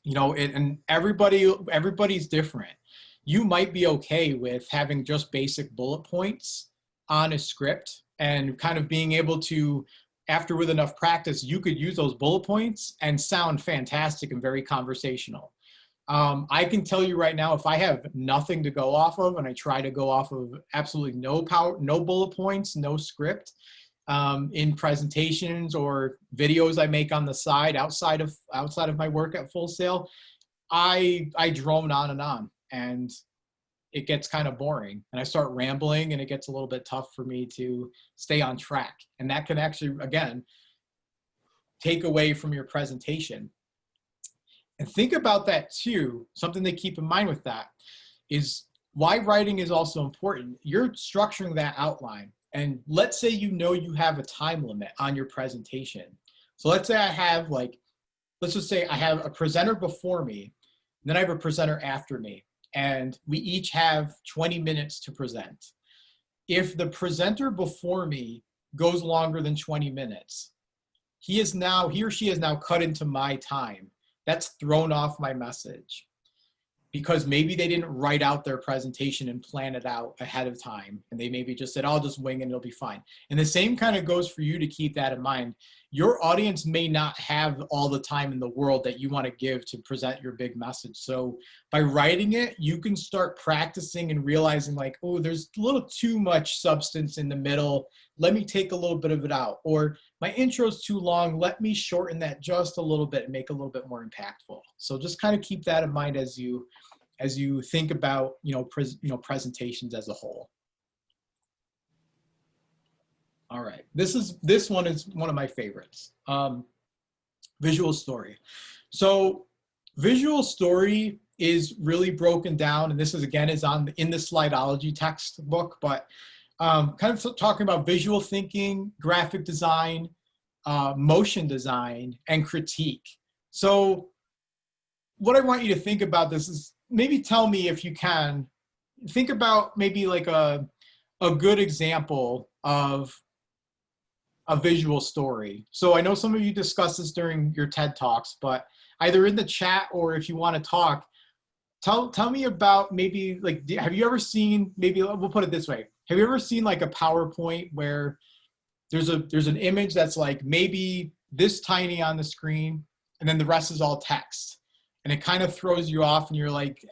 You know, and everybody's different. You might be okay with having just basic bullet points on a script and kind of being able to, after with enough practice, you could use those bullet points and sound fantastic and very conversational. I can tell you right now, if I have nothing to go off of and I try to go off of absolutely no bullet points, no script, in presentations or videos I make on the side outside of my work at Full Sail, I drone on and it gets kind of boring and I start rambling and it gets a little bit tough for me to stay on track. And that can actually, again, take away from your presentation. And think about that too. Something to keep in mind with that is why writing is also important. You're structuring that outline. And let's say you know you have a time limit on your presentation. So let's say I have let's just say I have a presenter before me, and then I have a presenter after me, and we each have 20 minutes to present. If the presenter before me goes longer than 20 minutes, he or she is now cut into my time. That's thrown off my message because maybe they didn't write out their presentation and plan it out ahead of time. And they maybe just said, I'll just wing and it'll be fine. And the same kind of goes for you to keep that in mind. Your audience may not have all the time in the world that you want to give to present your big message. So by writing it, you can start practicing and realizing like, oh, there's a little too much substance in the middle. Let me take a little bit of it out. Or my intro's too long. Let me shorten that just a little bit and make it a little bit more impactful. So just kind of keep that in mind as you think about, presentations as a whole. All right, this one is one of my favorites. Visual story. So visual story is really broken down, and this is again is in the Slideology textbook, but kind of talking about visual thinking, graphic design, motion design, and critique. So what I want you to think about this is maybe tell me if you can think about maybe like a good example of a visual story. So I know some of you discussed this during your TED Talks, but either in the chat or if you want to talk, tell me about maybe like, have you ever seen, maybe we'll put it this way. Have you ever seen like a PowerPoint where there's an image that's like maybe this tiny on the screen and then the rest is all text? And it kind of throws you off and you're like,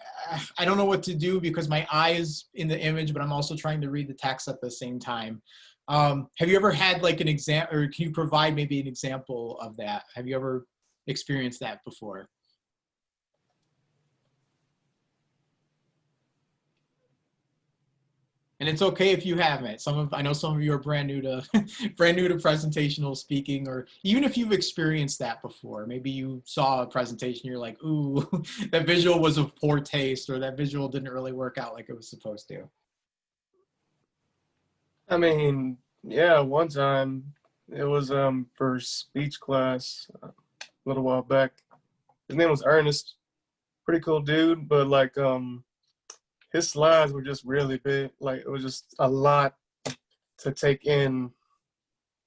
I don't know what to do because my eye is in the image, but I'm also trying to read the text at the same time. Have you ever had like an example, or can you provide maybe an example of that? Have you ever experienced that before? And it's okay if you haven't. I know some of you are brand new to presentational speaking, or even if you've experienced that before, maybe you saw a presentation, you're like, ooh, that visual was of poor taste, or that visual didn't really work out like it was supposed to. I mean, yeah, one time it was for speech class a little while back. His name was Ernest. Pretty cool dude, but like his slides were just really big. Like it was just a lot to take in,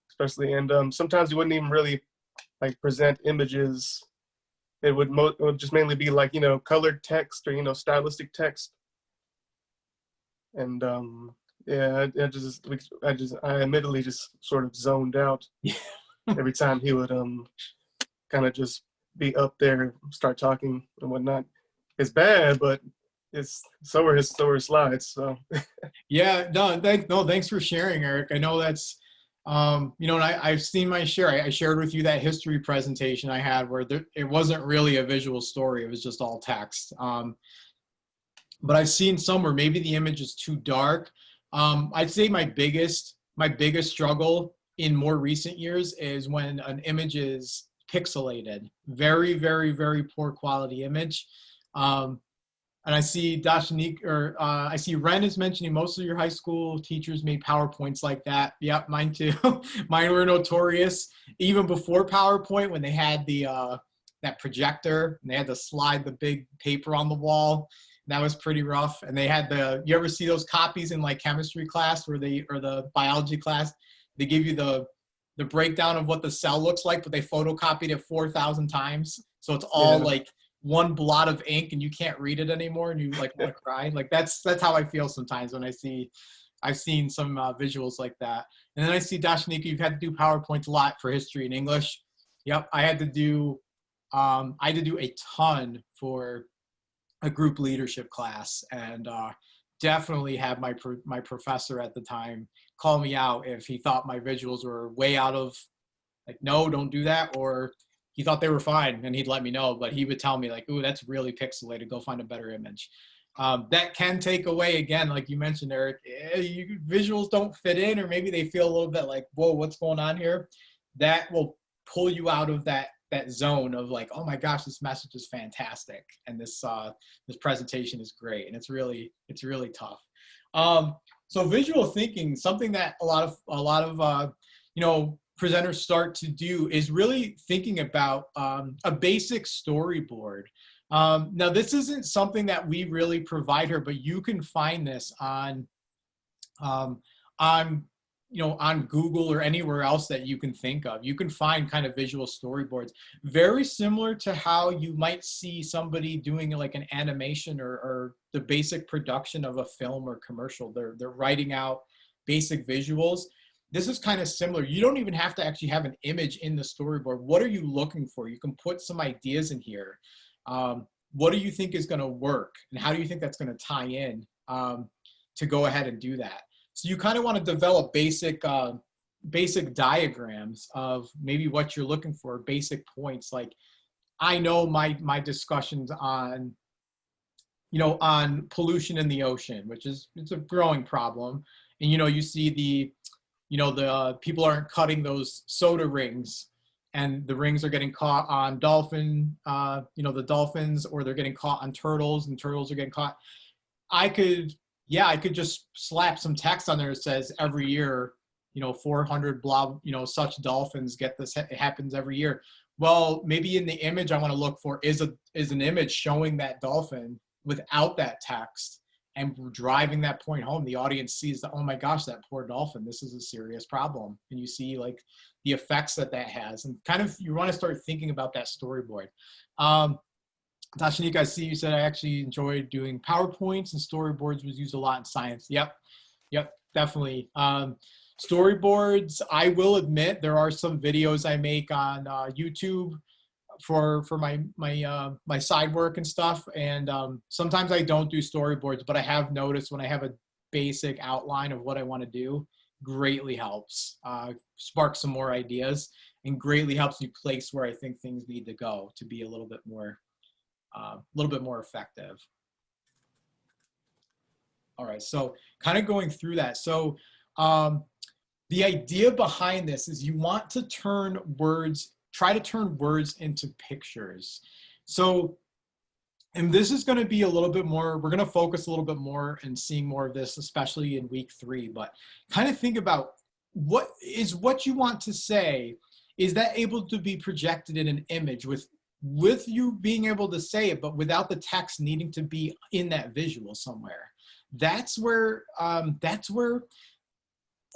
especially, and sometimes he wouldn't even really like present images. It would just mainly be like, colored text or, stylistic text. And yeah, I admittedly just sort of zoned out every time he would kind of just be up there, start talking and whatnot. It's bad, but so are his slides. So yeah, no, thanks for sharing, Eric. I know that's and I've seen my share. I shared with you that history presentation I had where it wasn't really a visual story; it was just all text. But I've seen some where maybe the image is too dark. I'd say my biggest struggle in more recent years is when an image is pixelated, very, very, very poor quality image. And I see Dashanique, or I see Ren is mentioning most of your high school teachers made PowerPoints like that. Yep, mine too. Mine were notorious even before PowerPoint when they had the that projector and they had to slide the big paper on the wall. That was pretty rough. And they had you ever see those copies in like chemistry class or the biology class? They give you the breakdown of what the cell looks like, but they photocopied it 4,000 times. So it's all like one blot of ink and you can't read it anymore and you like want to cry. Like that's how I feel sometimes when I've seen some visuals like that. And then I see Dashanique, you've had to do PowerPoints a lot for history and English. Yep, I had to do a ton for a group leadership class, and definitely had my professor at the time call me out if he thought my visuals were way out of, like, no, don't do that, or he thought they were fine and he'd let me know, but he would tell me like, ooh, that's really pixelated, go find a better image. That can take away, again, like you mentioned, Eric, visuals don't fit in, or maybe they feel a little bit like, whoa, what's going on here? That will pull you out of that zone of like, oh my gosh, this message is fantastic, and this presentation is great, and it's really tough. So visual thinking, something that a lot of presenters start to do is really thinking about a basic storyboard. Now, this isn't something that we really provide here, but you can find this on Google or anywhere else that you can think of. You can find kind of visual storyboards, very similar to how you might see somebody doing like an animation or the basic production of a film or commercial. They're writing out basic visuals. This is kind of similar. You don't even have to actually have an image in the storyboard. What are you looking for? You can put some ideas in here. What do you think is going to work? And how do you think that's going to tie in to go ahead and do that? So you kind of want to develop basic diagrams of maybe what you're looking for, basic points. Like, I know my discussions on pollution in the ocean, it's a growing problem. And, you see the people aren't cutting those soda rings, and the rings are getting caught on the dolphins, or they're getting caught on turtles, and turtles are getting caught. I could just slap some text on there that says every year, 400 blah, such dolphins get this. It happens every year. Well, maybe in the image I want to look for is an image showing that dolphin without that text, and driving that point home. The audience sees that, oh my gosh, that poor dolphin, this is a serious problem. And you see like the effects that has, and kind of you want to start thinking about that storyboard. Dashanique, I see you said I actually enjoyed doing PowerPoints, and storyboards was used a lot in science. Yep, definitely. Storyboards, I will admit, there are some videos I make on YouTube for my side work and stuff, and sometimes I don't do storyboards, but I have noticed when I have a basic outline of what I want to do, greatly helps spark some more ideas, and greatly helps me place where I think things need to go to be a little bit more effective. All right, so kind of going through that. So the idea behind this is you want to try to turn words into pictures. So, and this is going to be a little bit more, we're going to focus a little bit more and seeing more of this, especially in week 3, but kind of think about what you want to say, is that able to be projected in an image with you being able to say it, but without the text needing to be in that visual somewhere. That's where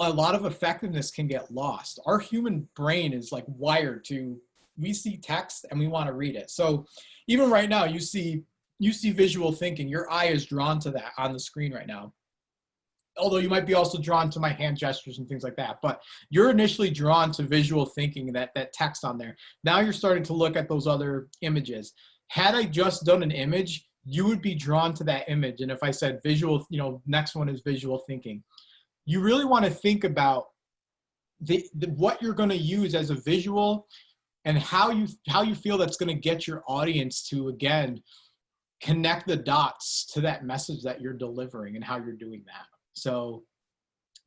a lot of effectiveness can get lost. Our human brain is like wired to, we see text and we want to read it. So even right now, you see visual thinking, your eye is drawn to that on the screen right now. Although you might be also drawn to my hand gestures and things like that, but you're initially drawn to visual thinking, that text on there. Now you're starting to look at those other images. Had I just done an image, you would be drawn to that image. And if I said visual, next one is visual thinking. You really want to think about what you're going to use as a visual, and how you feel that's going to get your audience to, again, connect the dots to that message that you're delivering and how you're doing that. So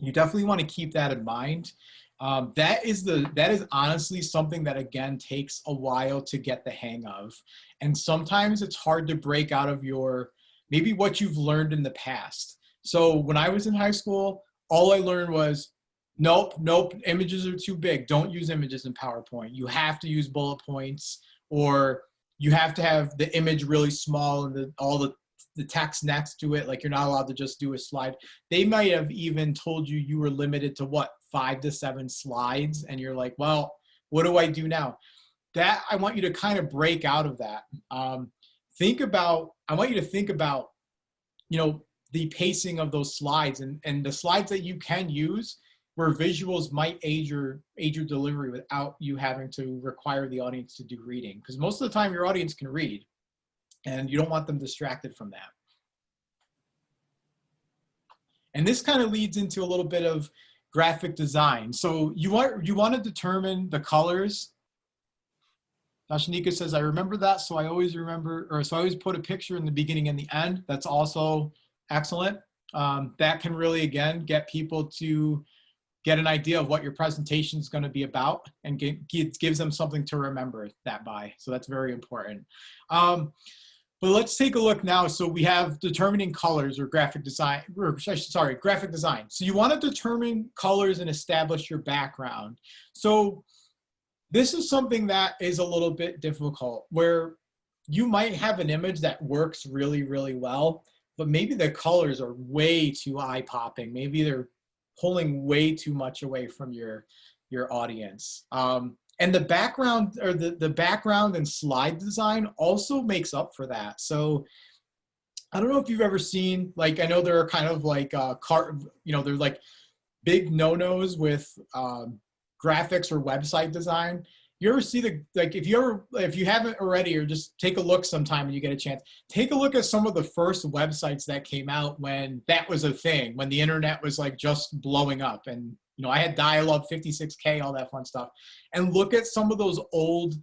you definitely want to keep that in mind. That is honestly something that, again, takes a while to get the hang of. And sometimes it's hard to break out of your maybe what you've learned in the past. So when I was in high school, all I learned was, nope, images are too big. Don't use images in PowerPoint. You have to use bullet points, or you have to have the image really small and all the text next to it. Like, you're not allowed to just do a slide. They might have even told you you were limited to what, 5 to 7 slides. And you're like, well, what do I do now? That, I want you to kind of break out of that. I want you to think about, the pacing of those slides, and the slides that you can use where visuals might aid your delivery without you having to require the audience to do reading. Because most of the time your audience can read, and you don't want them distracted from that. And this kind of leads into a little bit of graphic design. So you want to determine the colors. Dashanika says, I remember that, so I always put a picture in the beginning and the end. That's also excellent. That can really, again, get people to get an idea of what your presentation is going to be about, and gives them something to remember that by. So that's very important. But let's take a look now. So we have determining colors, or graphic design. So you want to determine colors and establish your background. So this is something that is a little bit difficult, where you might have an image that works really, really well, but maybe the colors are way too eye-popping. Maybe they're pulling way too much away from your audience. And the background, or the background and slide design also makes up for that. So I don't know if you've ever seen, like, I know there are kind of like they're like big no-nos with graphics or website design. You ever see if you haven't already, or just take a look sometime when you get a chance, take a look at some of the first websites that came out when that was a thing, when the internet was like just blowing up, and I had dial-up, 56K, all that fun stuff. And look at some of those old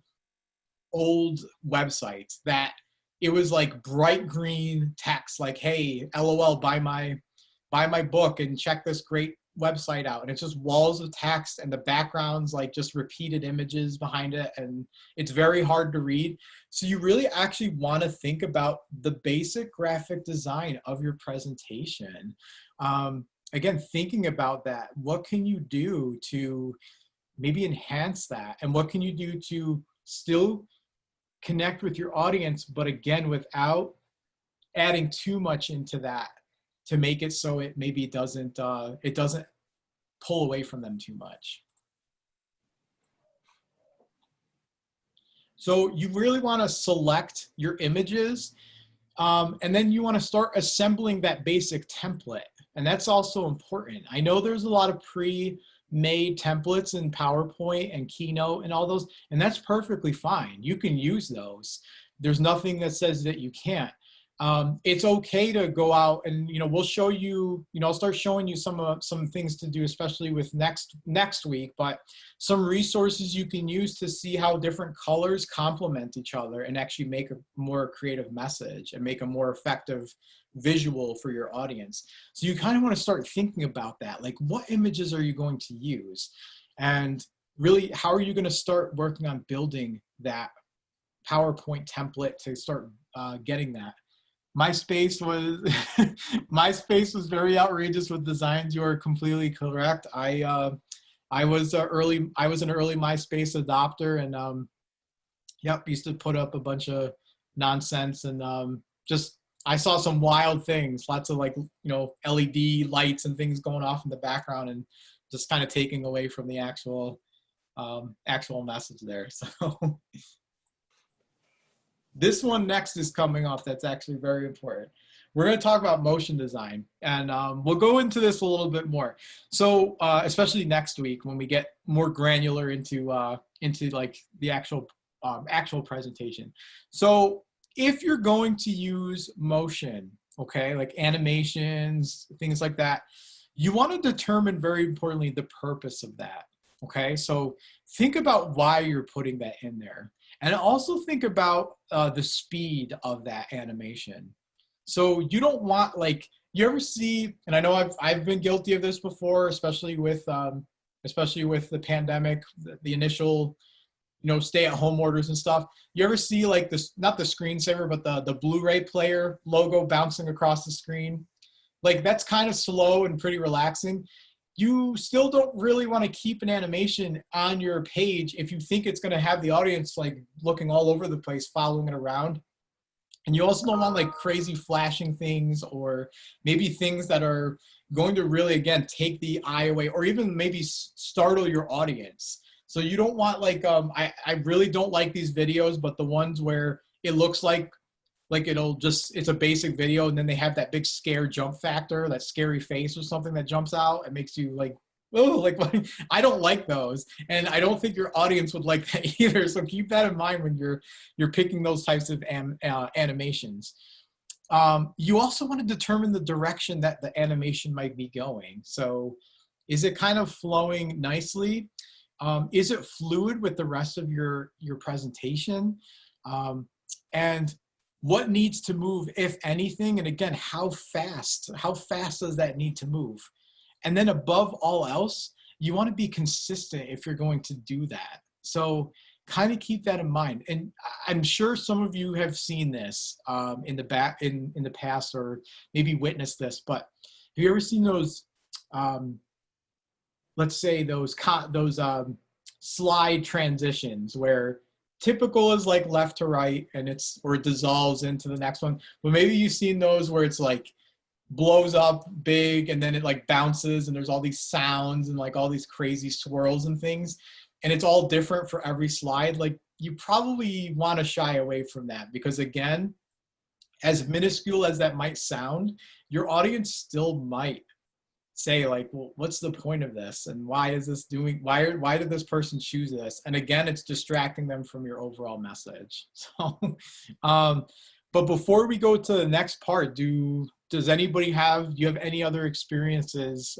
websites that it was like bright green text, like, hey, LOL, buy my book and check this great website out. And it's just walls of text, and the background's like just repeated images behind it, and it's very hard to read. So you really actually want to think about the basic graphic design of your presentation. Again, thinking about that, what can you do to maybe enhance that? And what can you do to still connect with your audience, but again, without adding too much into that, to make it so it maybe doesn't pull away from them too much. So you really want to select your images, and then you want to start assembling that basic template. And that's also important. I know there's a lot of pre-made templates in PowerPoint and Keynote and all those, and that's perfectly fine. You can use those. There's nothing that says that you can't. It's okay to go out and, we'll show you, I'll start showing you some things to do, especially with next week, but some resources you can use to see how different colors complement each other and actually make a more creative message and make a more effective visual for your audience. So you kind of want to start thinking about that. Like, what images are you going to use? And really, how are you going to start working on building that PowerPoint template to start getting that? MySpace was very outrageous with designs. You are completely correct. I was an early MySpace adopter, and used to put up a bunch of nonsense, and I saw some wild things, lots of LED lights and things going off in the background, and just kind of taking away from the actual message there. So this one next is coming up. That's actually very important. We're going to talk about motion design, and we'll go into this a little bit more. So especially next week when we get more granular into like the actual presentation. So if you're going to use motion, okay, like animations, things like that, you want to determine, very importantly, the purpose of that. Okay, so think about why you're putting that in there. And also think about the speed of that animation. So you don't want, you ever see, and I know I've been guilty of this before, especially with the pandemic, the initial stay-at-home orders and stuff. You ever see like this, not the screensaver, but the Blu-ray player logo bouncing across the screen? Like that's kind of slow and pretty relaxing. You still don't really want to keep an animation on your page if you think it's going to have the audience like looking all over the place, following it around. And you also don't want like crazy flashing things, or maybe things that are going to really, again, take the eye away, or even maybe startle your audience. So you don't want like, I really don't like these videos, but the ones where it looks like it's a basic video and then they have that big scare jump factor, that scary face or something that jumps out and makes you like, oh, like, I don't like those. And I don't think your audience would like that either. So keep that in mind when you're picking those types of animations. You also want to determine the direction that the animation might be going. So is it kind of flowing nicely? Is it fluid with the rest of your presentation? And what needs to move, if anything? And again, how fast does that need to move? And then above all else, you want to be consistent if you're going to do that. So kind of keep that in mind. And I'm sure some of you have seen this in the past, or maybe witnessed this, but have you ever seen those, let's say those slide transitions where typical is like left to right and it dissolves into the next one, but maybe you've seen those where it's like blows up big and then it like bounces and there's all these sounds and like all these crazy swirls and things, and it's all different for every slide. Like you probably want to shy away from that, because again, as minuscule as that might sound, your audience still might say like, well, what's the point of this? And why is this doing, why did this person choose this? And again, it's distracting them from your overall message. So, but before we go to the next part, do you have any other experiences?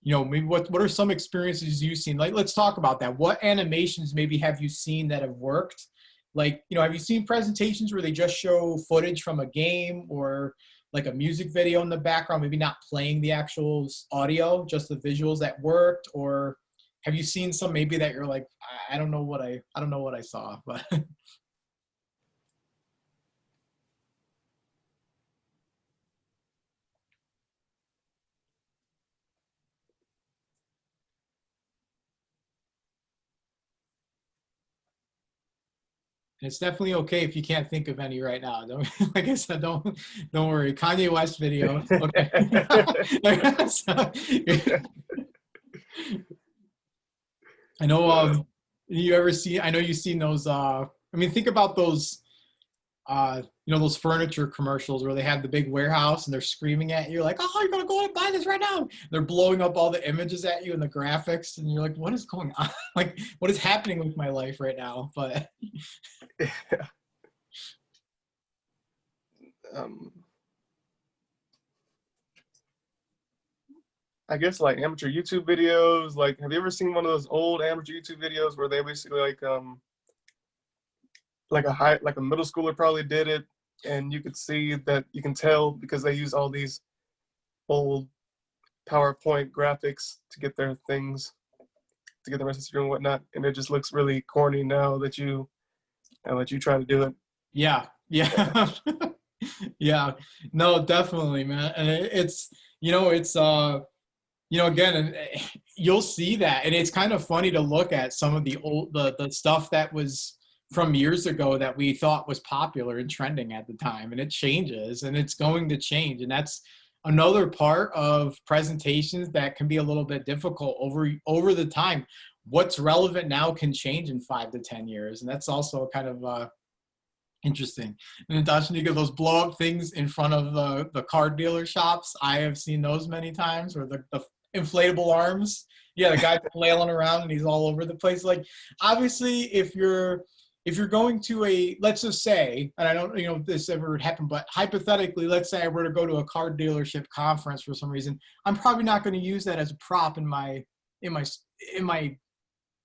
Maybe what are some experiences you've seen? Like, let's talk about that. What animations maybe have you seen that have worked? Like, have you seen presentations where they just show footage from a game or like a music video in the background, maybe not playing the actual audio, just the visuals that worked? Or have you seen some maybe that you're like, I don't know what I saw, but it's definitely okay if you can't think of any right now. Like I said, don't worry. Kanye West video. Okay. I know. I know you've seen those. Think about those. Those furniture commercials where they have the big warehouse and they're screaming at you like, "Oh, you're gonna go and buy this right now!" They're blowing up all the images at you and the graphics, and you're like, "What is going on? Like, what is happening with my life right now?" But I guess like amateur YouTube videos. Like, have you ever seen one of those old amateur YouTube videos where they basically like a middle schooler probably did it, and you could see that, you can tell because they use all these old PowerPoint graphics to get their things, to get the message through and whatnot, and it just looks really corny now that you try to do it. yeah. Yeah, no, definitely, man. And again, and you'll see that, and it's kind of funny to look at some of the stuff that was from years ago that we thought was popular and trending at the time, and it changes and it's going to change. And that's another part of presentations that can be a little bit difficult over the time. What's relevant now can change in 5 to 10 years. And that's also kind of interesting. And Dashanika, those blow up things in front of the car dealer shops, I have seen those many times, where the inflatable arms. Yeah, the guy flailing around and he's all over the place. Like, obviously, if you're going to let's just say, and I don't if this ever happened, but hypothetically, let's say I were to go to a car dealership conference for some reason, I'm probably not going to use that as a prop in my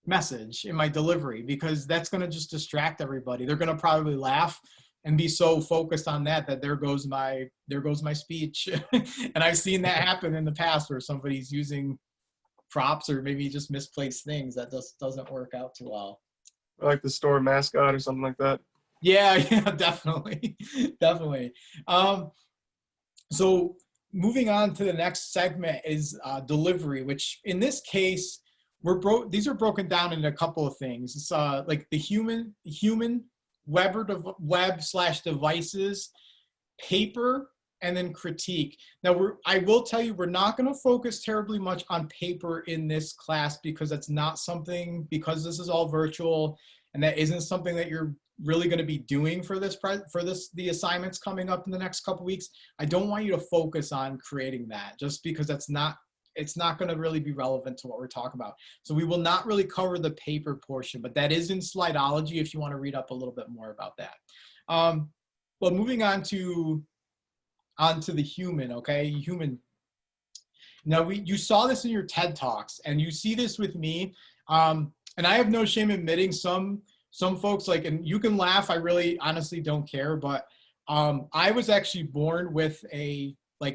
message, in my delivery, because that's going to just distract everybody. They're going to probably laugh and be so focused on that there goes my speech. And I've seen that happen in the past, where somebody's using props or maybe just misplaced things that just doesn't work out too well. Like the store mascot or something like that. Yeah, yeah, definitely, definitely. So moving on to the next segment is delivery, which in this case, these are broken down into a couple of things. It's like the human web/devices, paper, and then critique. Now I will tell you, we're not going to focus terribly much on paper in this class because that's not something, because this is all virtual and that isn't something that you're really going to be doing for the assignments coming up in the next couple weeks. I don't want you to focus on creating that just because it's not going to really be relevant to what we're talking about. So we will not really cover the paper portion, but that is in Slideology if you want to read up a little bit more about that. But moving onto the human, okay? Human. Now you saw this in your TED Talks, and you see this with me. And I have no shame admitting some folks, like, and you can laugh, I really honestly don't care, but I was actually born with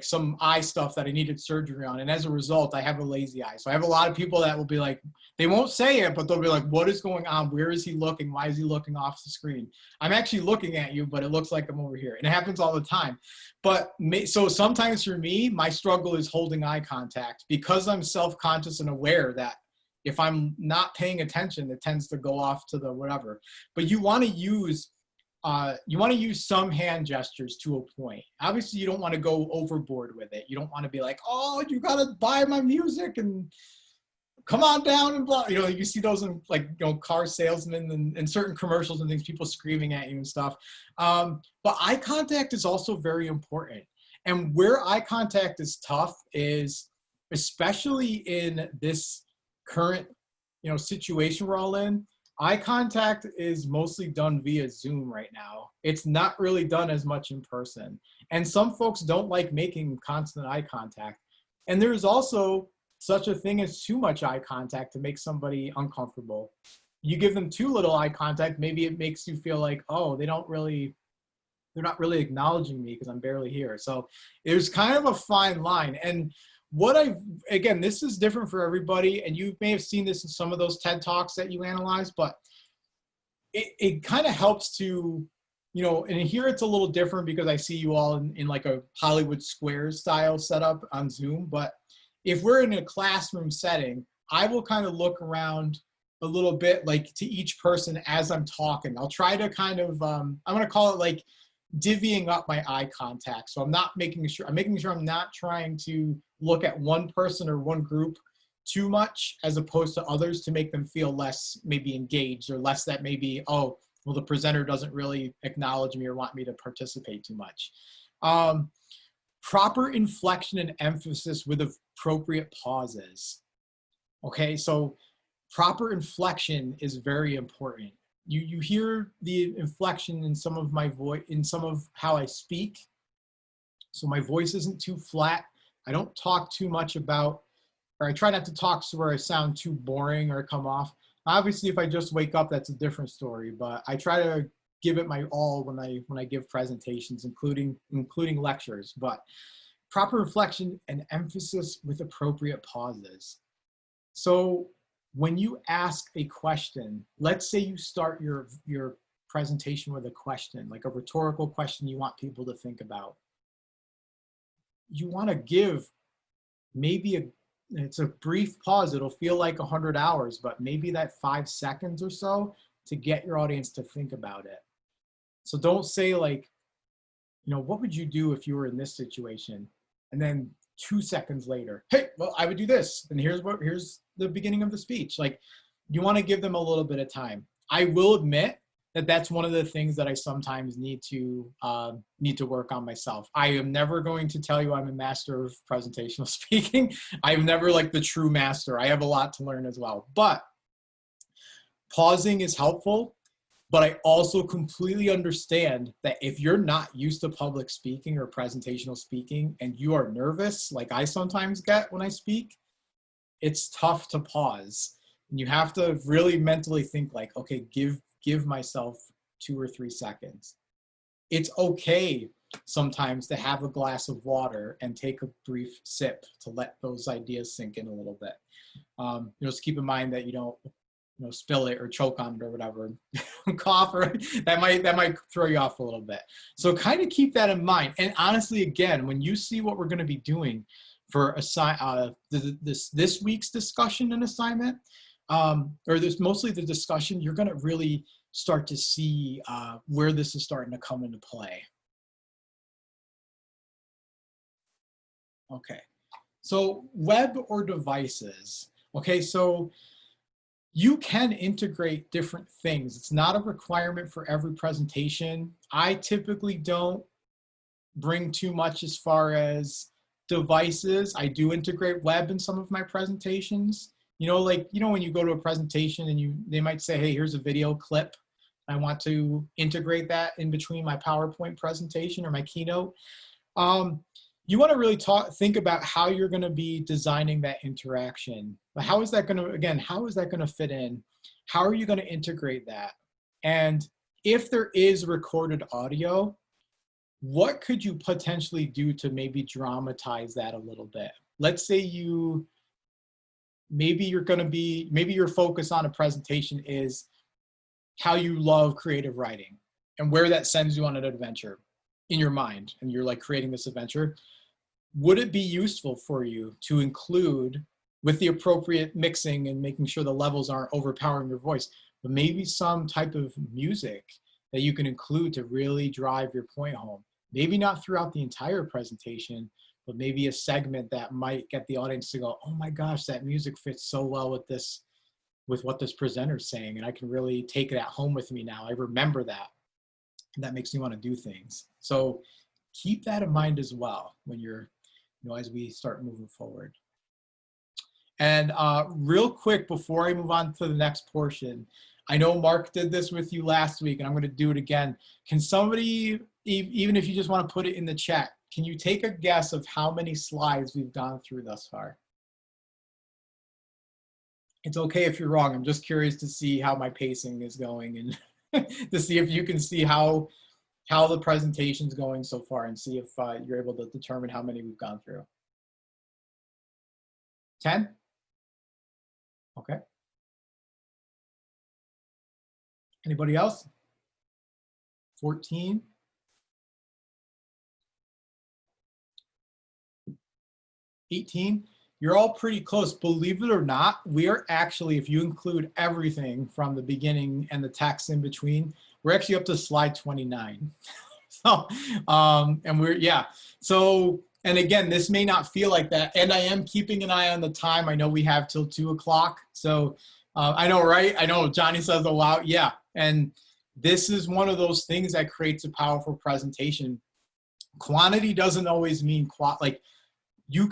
some eye stuff that I needed surgery on, and as a result, I have a lazy eye. So I have a lot of people that will be like, they won't say it, but they'll be like, what is going on? Where is he looking? Why is he looking off the screen? I'm actually looking at you, but it looks like I'm over here. And it happens all the time. But so sometimes for me, my struggle is holding eye contact because I'm self-conscious and aware that if I'm not paying attention, it tends to go off to the whatever. But you want to use some hand gestures to a point. Obviously, you don't want to go overboard with it. You don't want to be like, oh, you got to buy my music and come on down and blah. You know, you see those in car salesmen and certain commercials and things, people screaming at you and stuff. But eye contact is also very important. And where eye contact is tough is, especially in this current, situation we're all in, eye contact is mostly done via Zoom right now. It's not really done as much in person. And some folks don't like making constant eye contact. And there's also such a thing as too much eye contact to make somebody uncomfortable. You give them too little eye contact, maybe it makes you feel like, oh, they're not really acknowledging me because I'm barely here. So there's kind of a fine line. And again, this is different for everybody, and you may have seen this in some of those TED Talks that you analyze, but it kind of helps to, and here it's a little different because I see you all in like a Hollywood Squares style setup on Zoom. But if we're in a classroom setting, I will kind of look around a little bit, like to each person as I'm talking. I'll try to kind of, I'm going to call it like divvying up my eye contact. So I'm making sure I'm not trying to look at one person or one group too much as opposed to others to make them feel less maybe engaged, or less that maybe, oh, well, the presenter doesn't really acknowledge me or want me to participate too much. Proper inflection and emphasis with appropriate pauses. Okay, so proper inflection is very important. You hear the inflection in some of my voice, in some of how I speak. So my voice isn't too flat. I don't talk too much about, or I try not to talk to where I sound too boring or come off. Obviously, if I just wake up, that's a different story, but I try to give it my all when I give presentations, including lectures. But proper inflection and emphasis with appropriate pauses. So when you ask a question, let's say you start your presentation with a question, like a rhetorical question you want people to think about. You want to give maybe it's a brief pause. It'll feel like 100 hours, but maybe that 5 seconds or so to get your audience to think about it. So don't say like, what would you do if you were in this situation? And then 2 seconds later, hey, well, I would do this. And here's the beginning of the speech. Like, you want to give them a little bit of time. I will admit that that's one of the things that I sometimes need to work on myself. I am never going to tell you I'm a master of presentational speaking. I'm never like the true master. I have a lot to learn as well. But pausing is helpful. But I also completely understand that if you're not used to public speaking or presentational speaking and you are nervous, like I sometimes get when I speak, it's tough to pause. And you have to really mentally think like, okay, give myself 2 or 3 seconds. It's okay sometimes to have a glass of water and take a brief sip to let those ideas sink in a little bit. Just keep in mind that spill it or choke on it or whatever, cough, or that might throw you off a little bit. So kind of keep that in mind. And honestly, again, when you see what we're going to be doing for this week's discussion and assignment, or this mostly the discussion, you're going to really start to see where this is starting to come into play. Okay, so web or devices. Okay, so you can integrate different things. It's not a requirement for every presentation. I typically don't bring too much as far as devices. I do integrate web in some of my presentations. Like, when you go to a presentation and they might say, hey, here's a video clip. I want to integrate that in between my PowerPoint presentation or my keynote. You want to really think about how you're going to be designing that interaction. But how is that going to fit in? How are you going to integrate that? And if there is recorded audio, what could you potentially do to maybe dramatize that a little bit? Let's say maybe your focus on a presentation is how you love creative writing and where that sends you on an adventure in your mind, and you're like creating this adventure. Would it be useful for you to include, with the appropriate mixing and making sure the levels aren't overpowering your voice, but maybe some type of music that you can include to really drive your point home? Maybe not throughout the entire presentation, but maybe a segment that might get the audience to go, oh my gosh, that music fits so well with what this presenter's saying, and I can really take it at home with me now. I remember that, and that makes me want to do things. So keep that in mind as well when you're, as we start moving forward. And real quick, before I move on to the next portion, I know Mark did this with you last week, and I'm going to do it again. Can somebody, even if you just want to put it in the chat, can you take a guess of how many slides we've gone through thus far? It's okay if you're wrong. I'm just curious to see how my pacing is going and to see if you can see how the presentation's going so far, and see if you're able to determine how many we've gone through. 10? Okay. Anybody else? 14? 18? You're all pretty close. Believe it or not, we are actually, if you include everything from the beginning and the text in between, we're actually up to slide 29. So, and again, this may not feel like that. And I am keeping an eye on the time. I know we have till 2 o'clock. So I know, right? I know Johnny says, oh, wow. Yeah. And this is one of those things that creates a powerful presentation. Quantity doesn't always mean you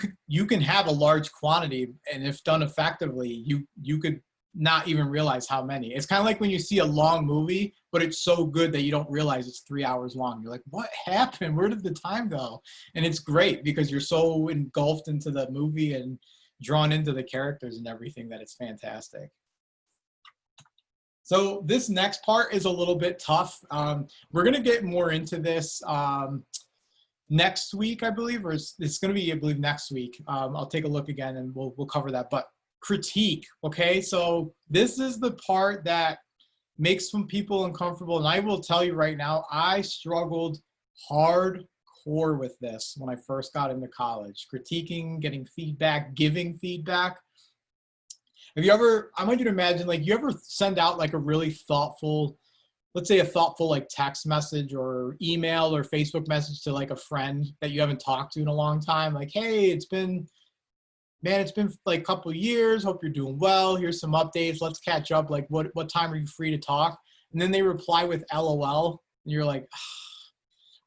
can have a large quantity, and if done effectively, you could not even realize how many. It's kind of like when you see a long movie, but it's so good that you don't realize it's 3 hours long. You're like, what happened? Where did the time go? And it's great because you're so engulfed into the movie and drawn into the characters and everything that it's fantastic. So this next part is a little bit tough. We're going to get more into this next week, I believe, or it's going to be, I believe, next week. I'll take a look again and we'll cover that. But critique, okay? So this is the part that makes some people uncomfortable. And I will tell you right now, I struggled hardcore with this when I first got into college. Critiquing, getting feedback, giving feedback. Have you ever, I want you to imagine, like, you ever send out like a really thoughtful, let's say a thoughtful like text message or email or Facebook message to like a friend that you haven't talked to in a long time? Like, hey, it's been like a couple of years. Hope you're doing well. Here's some updates. Let's catch up. Like, what time are you free to talk? And then they reply with LOL, and you're like, ah.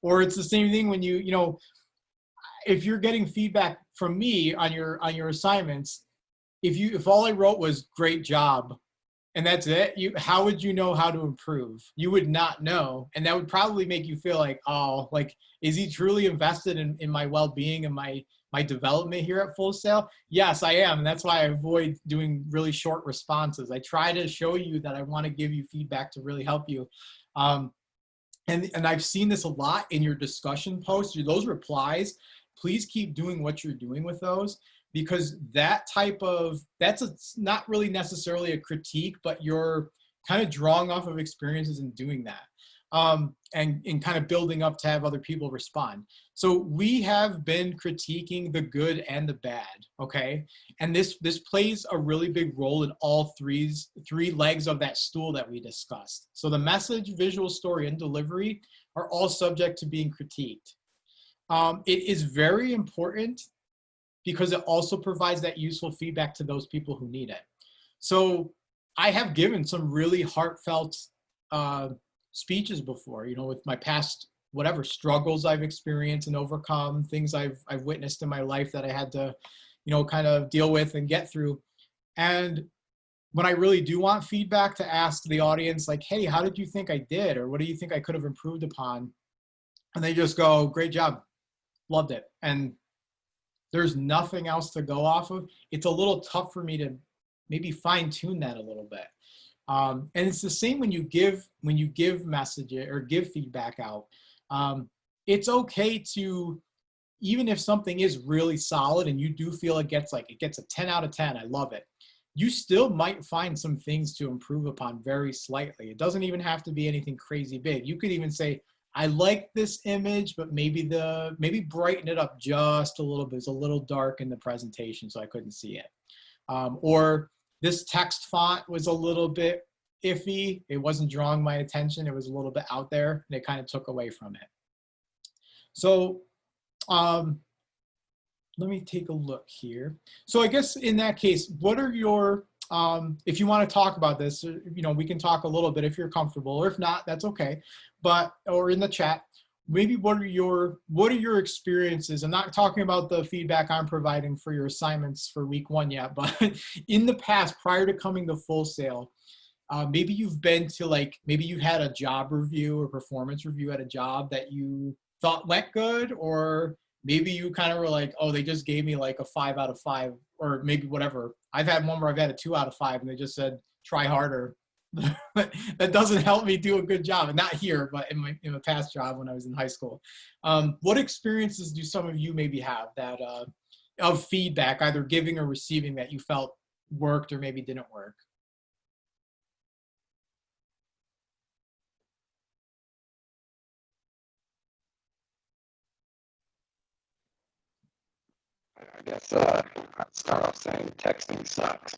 Or it's the same thing when you know, if you're getting feedback from me on your assignments, if all I wrote was great job, and that's it, how would you know how to improve? You would not know. And that would probably make you feel like, oh, like, is he truly invested in my well-being and my development here at Full Sail? Yes, I am. And that's why I avoid doing really short responses. I try to show you that I want to give you feedback to really help you. And I've seen this a lot in your discussion posts, those replies. Please keep doing what you're doing with those. because that's not really necessarily a critique, but you're kind of drawing off of experiences and doing that. And kind of building up to have other people respond. So we have been critiquing the good and the bad, okay? And this plays a really big role in all three legs of that stool that we discussed. So the message, visual story, and delivery are all subject to being critiqued. It is very important because it also provides that useful feedback to those people who need it. So I have given some really heartfelt speeches before, you know, with my past, whatever struggles I've experienced and overcome, things I've witnessed in my life that I had to, you know, kind of deal with and get through. And when I really do want feedback, to ask the audience, like, hey, how did you think I did? Or what do you think I could have improved upon? And they just go, great job, loved it. And there's nothing else to go off of. It's a little tough for me to maybe fine tune that a little bit. And it's the same when you give messages or give feedback out. It's okay to, even if something is really solid and you do feel it gets a 10 out of 10, I love it. You still might find some things to improve upon very slightly. It doesn't even have to be anything crazy big. You could even say, I like this image, but maybe brighten it up just a little bit. It's a little dark in the presentation, so I couldn't see it. Or this text font was a little bit iffy. It wasn't drawing my attention. It was a little bit out there, and it kind of took away from it. So let me take a look here. So I guess in that case, what are your, if you want to talk about this, you know, we can talk a little bit if you're comfortable, or if not, that's okay. But, or in the chat, maybe what are your experiences? I'm not talking about the feedback I'm providing for your assignments for week 1 yet, but in the past, prior to coming to Full Sail, maybe you've been to maybe you had a job review or performance review at a job that you thought went good, or maybe you kind of were like, oh, they just gave me like a 5 out of 5, or maybe whatever. I've had one where I've had a 2 out of 5 and they just said, try harder. That doesn't help me do a good job. And not here, but in my past job when I was in high school. What experiences do some of you maybe have that of feedback, either giving or receiving, that you felt worked or maybe didn't work? I guess I'd start off saying texting sucks.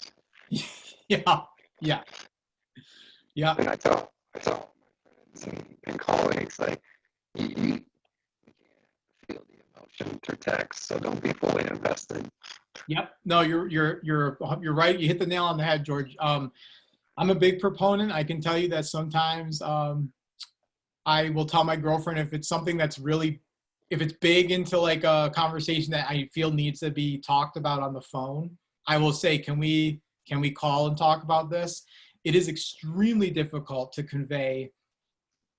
Yeah. And I tell my friends and colleagues, like, you can't feel the emotion through text, so don't be fully invested. Yep. No, you're right. You hit the nail on the head, George. I'm a big proponent. I can tell you that sometimes I will tell my girlfriend if it's something that's really, if it's big into like a conversation that I feel needs to be talked about on the phone, I will say, can we call and talk about this? It is extremely difficult to convey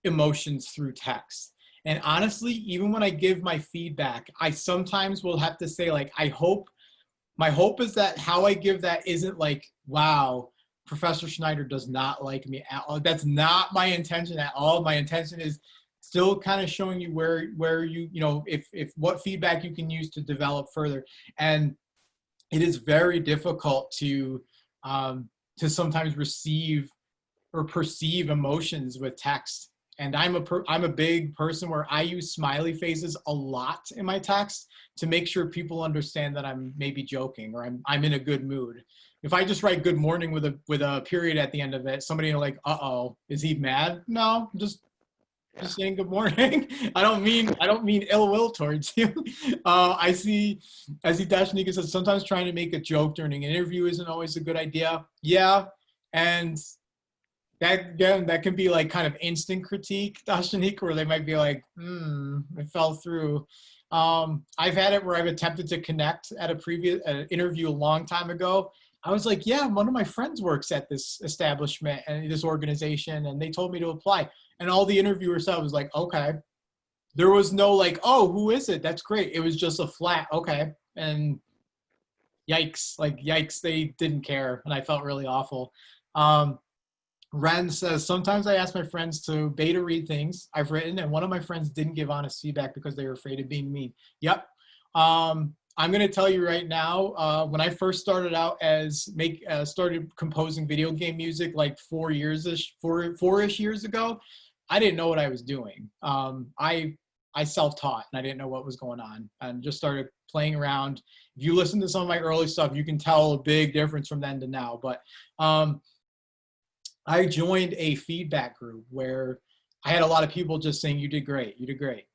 emotions through text. And honestly, even when I give my feedback, I sometimes will have to say, like, my hope is that how I give that isn't like, wow, Professor Schneider does not like me at all. That's not my intention at all. My intention is still kind of showing you where you know, if what feedback you can use to develop further. And it is very difficult to sometimes receive or perceive emotions with text. And I'm a big person where I use smiley faces a lot in my text to make sure people understand that I'm maybe joking or I'm in a good mood. If I just write good morning with a period at the end of it, somebody will like, uh-oh, is he mad? No, I'm just saying good morning. I don't mean ill will towards you. I see Dashnika says sometimes trying to make a joke during an interview isn't always a good idea. Yeah, and that can be like kind of instant critique, Dashnika, where they might be like, it fell through. I've had it where I've attempted to connect at an interview a long time ago. I was like, yeah, one of my friends works at this establishment and this organization, and they told me to apply. And all the interviewer said was like, okay. There was no like, oh, who is it? That's great. It was just a flat, okay. And yikes, they didn't care. And I felt really awful. Ren says, sometimes I ask my friends to beta read things I've written, and one of my friends didn't give honest feedback because they were afraid of being mean. Yep. I'm going to tell you right now, when I first started out started composing video game music like 4-ish years ago, I didn't know what I was doing. I self-taught and I didn't know what was going on and just started playing around. If you listen to some of my early stuff, you can tell a big difference from then to now. But I joined a feedback group where I had a lot of people just saying, you did great,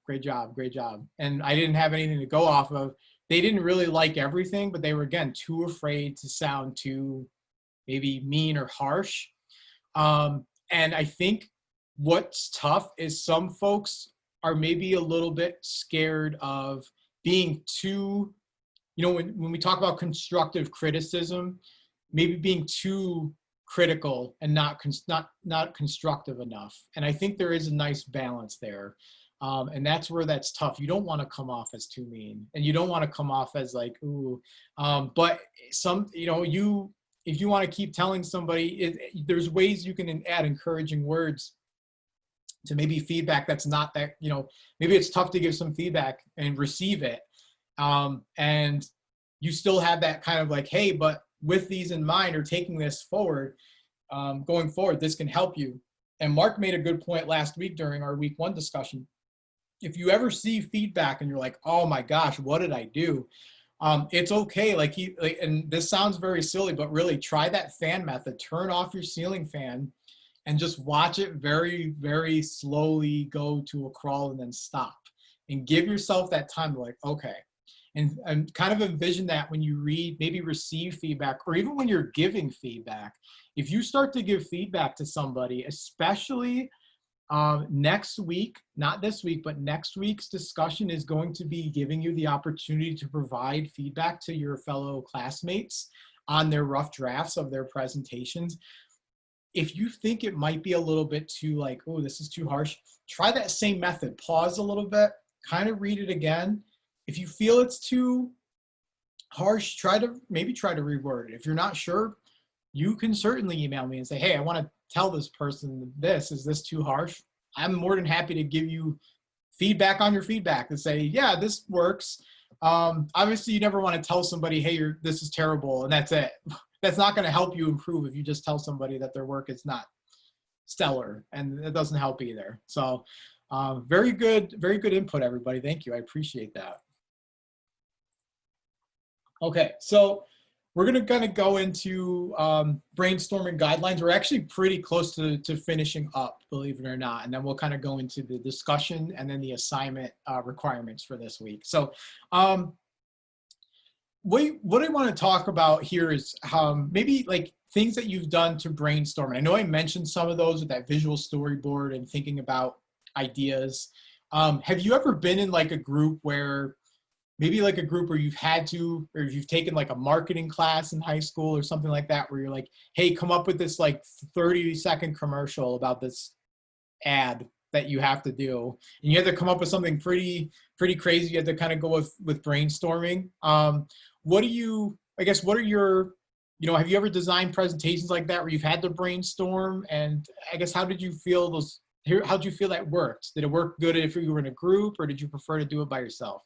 great job, great job. And I didn't have anything to go off of. They didn't really like everything, but they were, again, too afraid to sound too maybe mean or harsh. And I think what's tough is some folks are maybe a little bit scared of being too, when we talk about constructive criticism, maybe being too critical and not constructive enough. And I think there is a nice balance there. And that's where that's tough. You don't want to come off as too mean, and you don't want to come off as like, ooh, but if you want to keep telling somebody, there's ways you can add encouraging words to maybe feedback that's not that, maybe it's tough to give some feedback and receive it. And you still have that kind of like, hey, but with these in mind or taking this forward, going forward, this can help you. And Mark made a good point last week during our week 1 discussion. If you ever see feedback and you're like, oh my gosh, what did I do? It's okay. And this sounds very silly, but really try that fan method. Turn off your ceiling fan and just watch it very, very slowly go to a crawl and then stop. And give yourself that time to like, okay. And kind of envision that when you maybe receive feedback, or even when you're giving feedback. If you start to give feedback to somebody, especially next week, not this week, but next week's discussion is going to be giving you the opportunity to provide feedback to your fellow classmates on their rough drafts of their presentations. If you think it might be a little bit too like, oh, this is too harsh, try that same method. Pause a little bit, kind of read it again. If you feel it's too harsh, try to reword it. If you're not sure, you can certainly email me and say, hey, I want to tell this person this. Is this too harsh? I'm more than happy to give you feedback on your feedback and say, yeah, this works. Obviously, you never want to tell somebody, hey, this is terrible, and that's it. That's not going to help you improve if you just tell somebody that their work is not stellar, and it doesn't help either. So very good input, everybody. Thank you. I appreciate that. Okay, so we're going to kind of go into brainstorming guidelines. We're actually pretty close to finishing up, believe it or not. And then we'll kind of go into the discussion and then the assignment requirements for this week. So what I want to talk about here is maybe like things that you've done to brainstorm. And I know I mentioned some of those with that visual storyboard and thinking about ideas. Have you ever been in like a group where maybe like a group where you've had to, or you've taken like a marketing class in high school or something like that, where you're like, hey, come up with this like 30-second commercial about this ad that you have to do. And you have to come up with something pretty crazy. You have to kind of go with brainstorming. What are your, have you ever designed presentations like that where you've had to brainstorm? And I guess, how did you feel that worked? Did it work good if you were in a group, or did you prefer to do it by yourself?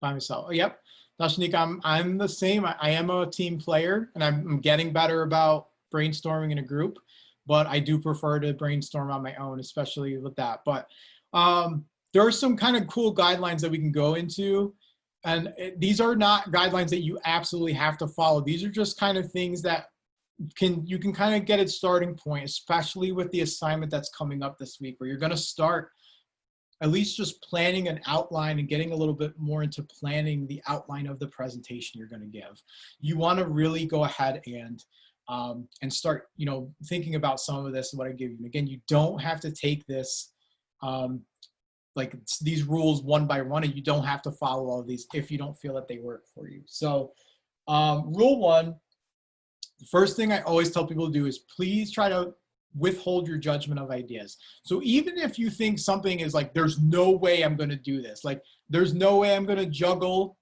By myself. Oh, yep. Dashnik, I'm the same. I am a team player, and I'm getting better about brainstorming in a group, but I do prefer to brainstorm on my own, especially with that. But there are some kind of cool guidelines that we can go into, and these are not guidelines that you absolutely have to follow. These are just kind of things that you can kind of get a starting point, especially with the assignment that's coming up this week, where you're going to start at least just planning an outline and getting a little bit more into planning the outline of the presentation you're going to give. You want to really go ahead and start, thinking about some of this, what I give you. And again, you don't have to take this, like these rules one by one, and you don't have to follow all of these if you don't feel that they work for you. So rule 1, the first thing I always tell people to do is please try to withhold your judgment of ideas. So even if you think something is like, there's no way I'm going to do this, like there's no way I'm going to juggle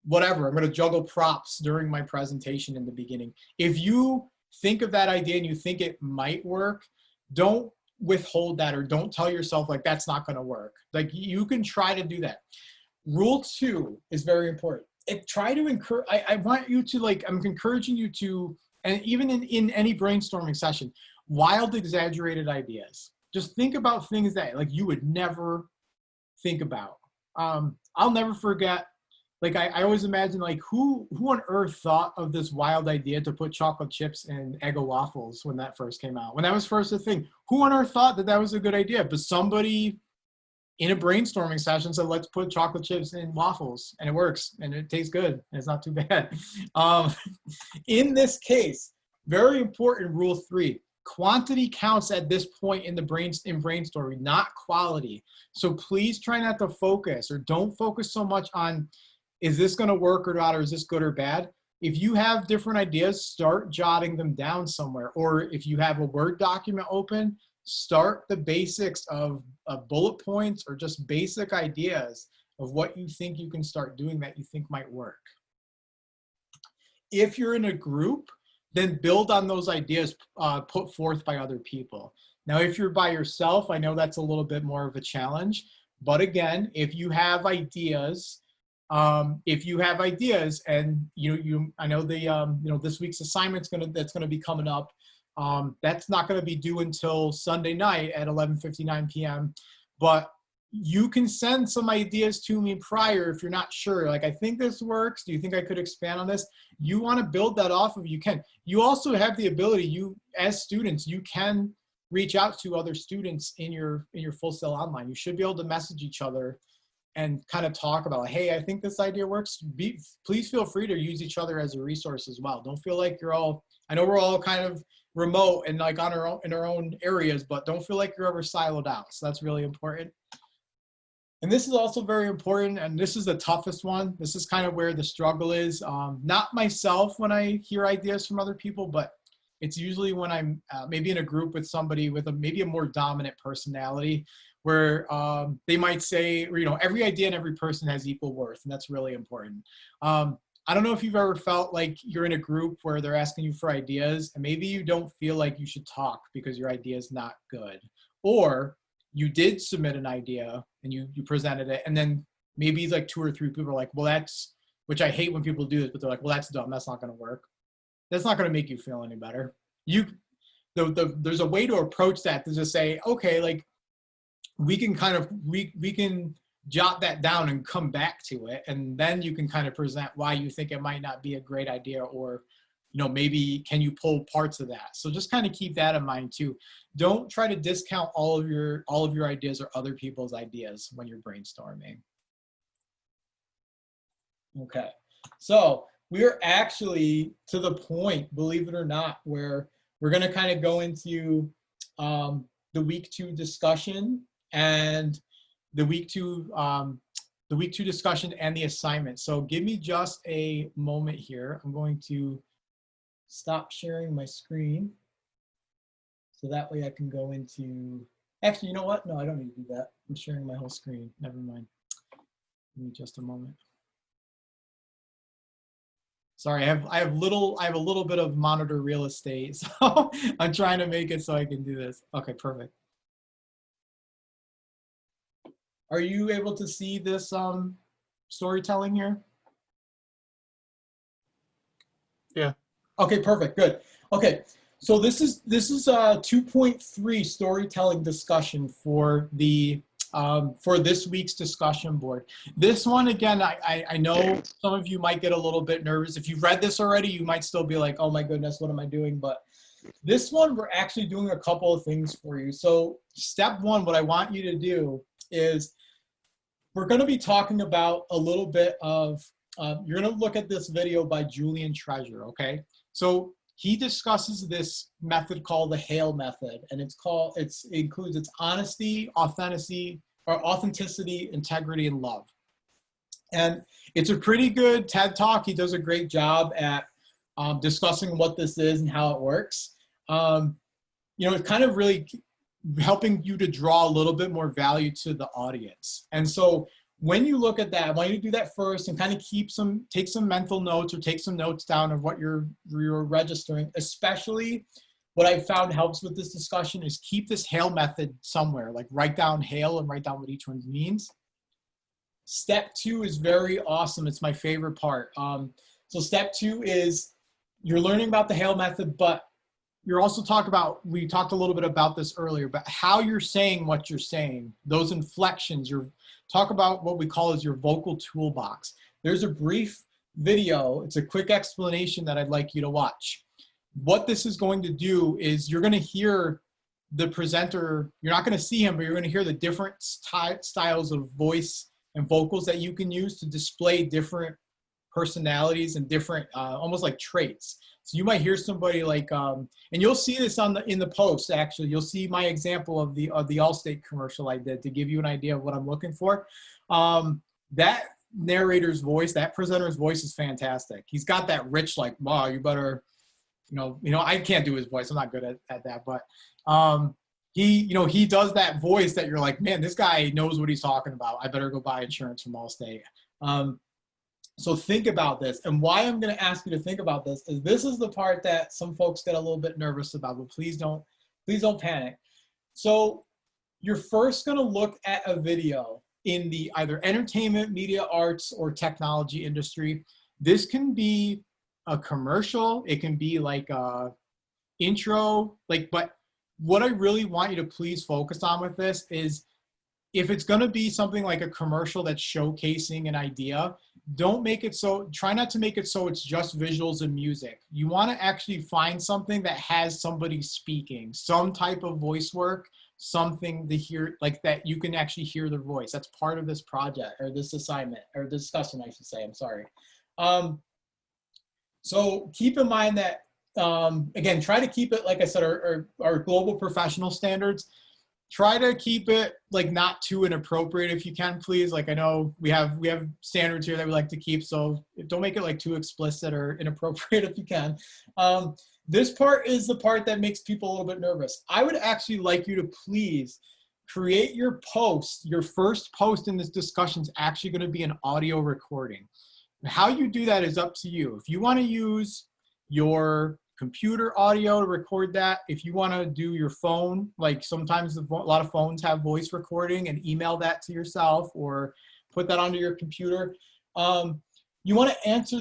whatever, I'm going to juggle props during my presentation in the beginning. If you think of that idea and you think it might work, don't withhold that, or don't tell yourself like that's not going to work. Like, you can try to do that. Rule 2 is very important. Try to encourage, I want you to, like, I'm encouraging you to, and even in any brainstorming session, wild, exaggerated ideas. Just think about things that like you would never think about. I'll never forget, like, I always imagine, like, who on earth thought of this wild idea to put chocolate chips in Eggo waffles when that first came out? When that was first a thing, who on earth thought that that was a good idea? But somebody in a brainstorming session said, let's put chocolate chips in waffles, and it works, and it tastes good, and it's not too bad. In this case, very important rule 3, quantity counts at this point in brainstorming, not quality. So please try not to focus, or don't focus so much on, is this going to work or not, or is this good or bad? If you have different ideas, start jotting them down somewhere. Or if you have a Word document open, start the basics of bullet points, or just basic ideas of what you think you can start doing that you think might work. If you're in a group, then build on those ideas put forth by other people. Now, if you're by yourself, I know that's a little bit more of a challenge. But again, if you have ideas, and I know the this week's assignment's that's gonna be coming up. That's not gonna be due until Sunday night at 11:59 p.m. But you can send some ideas to me prior if you're not sure. Like, I think this works. Do you think I could expand on this? You want to build that off of, you can. You also have the ability, as students, you can reach out to other students in your Full Sail Online. You should be able to message each other and kind of talk about, hey, I think this idea works. Please feel free to use each other as a resource as well. Don't feel like you're all, I know we're all kind of remote and like on in our own areas, but don't feel like you're ever siloed out. So that's really important. And this is also very important, and this is the toughest one. This is kind of where the struggle is. Not myself when I hear ideas from other people, but it's usually when I'm maybe in a group with somebody with maybe a more dominant personality, where they might say, every idea and every person has equal worth, and that's really important. I don't know if you've ever felt like you're in a group where they're asking you for ideas, and maybe you don't feel like you should talk because your idea is not good. Or you did submit an idea and you presented it, and then maybe like 2 or 3 people are like, well, that's, which I hate when people do this, but they're like, well, that's dumb, that's not going to work. That's not going to make you feel any better. There's a way to approach that, to just say, okay, like, we can kind of, we can jot that down and come back to it, and then you can kind of present why you think it might not be a great idea, or maybe can you pull parts of that. So just kind of keep that in mind too. Don't try to discount all of your ideas or other people's ideas when you're brainstorming. Okay, so we're actually to the point, believe it or not, where we're going to kind of go into the week 2 discussion and the week 2 discussion and the assignment. So give me just a moment here. I'm going to stop sharing my screen so that way I can go into, actually, you know what? No, I don't need to do that. I'm sharing my whole screen. Never mind. Give me just a moment. Sorry, I have a little bit of monitor real estate, so I'm trying to make it so I can do this. Okay, perfect. Are you able to see this storytelling here? Yeah. Okay, perfect, good. Okay, so this is a 2.3 storytelling discussion for this week's discussion board. This one, again, I know some of you might get a little bit nervous. If you've read this already, you might still be like, oh my goodness, what am I doing? But this one, we're actually doing a couple of things for you. So step 1, what I want you to do is we're going to be talking about a little bit of, you're going to look at this video by Julian Treasure, okay? So he discusses this method called the HAIL method, and it includes its honesty, authenticity, integrity, and love. And it's a pretty good TED Talk. He does a great job at discussing what this is and how it works. It's kind of really helping you to draw a little bit more value to the audience. And so when you look at that, I want you to do that first and kind of take some mental notes or take some notes down of what you're registering. Especially what I found helps with this discussion is keep this HAIL method somewhere, like write down HAIL and write down what each one means. Step 2 is very awesome. It's my favorite part. So step 2 is you're learning about the HAIL method, but you're also we talked a little bit about this earlier, but how you're saying what you're saying, those inflections, talk about what we call as your vocal toolbox. There's a brief video. It's a quick explanation that I'd like you to watch. What this is going to do is you're going to hear the presenter. You're not going to see him, but you're going to hear the different styles of voice and vocals that you can use to display different personalities and different, almost like traits. So you might hear somebody like, and you'll see this in the post. Actually, you'll see my example of the Allstate commercial I did to give you an idea of what I'm looking for. That narrator's voice, that presenter's voice is fantastic. He's got that rich, like, wow, you better, you know, I can't do his voice. I'm not good at that, but he does that voice that you're like, man, this guy knows what he's talking about. I better go buy insurance from Allstate. So think about this. And why I'm going to ask you to think about this is the part that some folks get a little bit nervous about, but please don't panic. So you're first going to look at a video in the either entertainment, media arts, or technology industry. This can be a commercial. It can be like a intro, but what I really want you to please focus on with this is if it's going to be something like a commercial that's showcasing an idea, try not to make it so it's just visuals and music. You want to actually find something that has somebody speaking, some type of voice work, something to hear, like that you can actually hear their voice. That's part of this project or this assignment or discussion, I should say. I'm sorry. So keep in mind that, again, try to keep it, like I said, our global professional standards. Try to keep it like not too inappropriate if you can, please. Like I know we have standards here that we like to keep, so don't make it like too explicit or inappropriate if you can. This part is the part that makes people a little bit nervous. I would actually like you to please create your post. Your first post in this discussion is actually going to be an audio recording. How you do that is up to you. If you want to use your computer audio to record that, if you want to do your phone, like sometimes a lot of phones have voice recording, and email that to yourself or put that onto your computer. You want to answer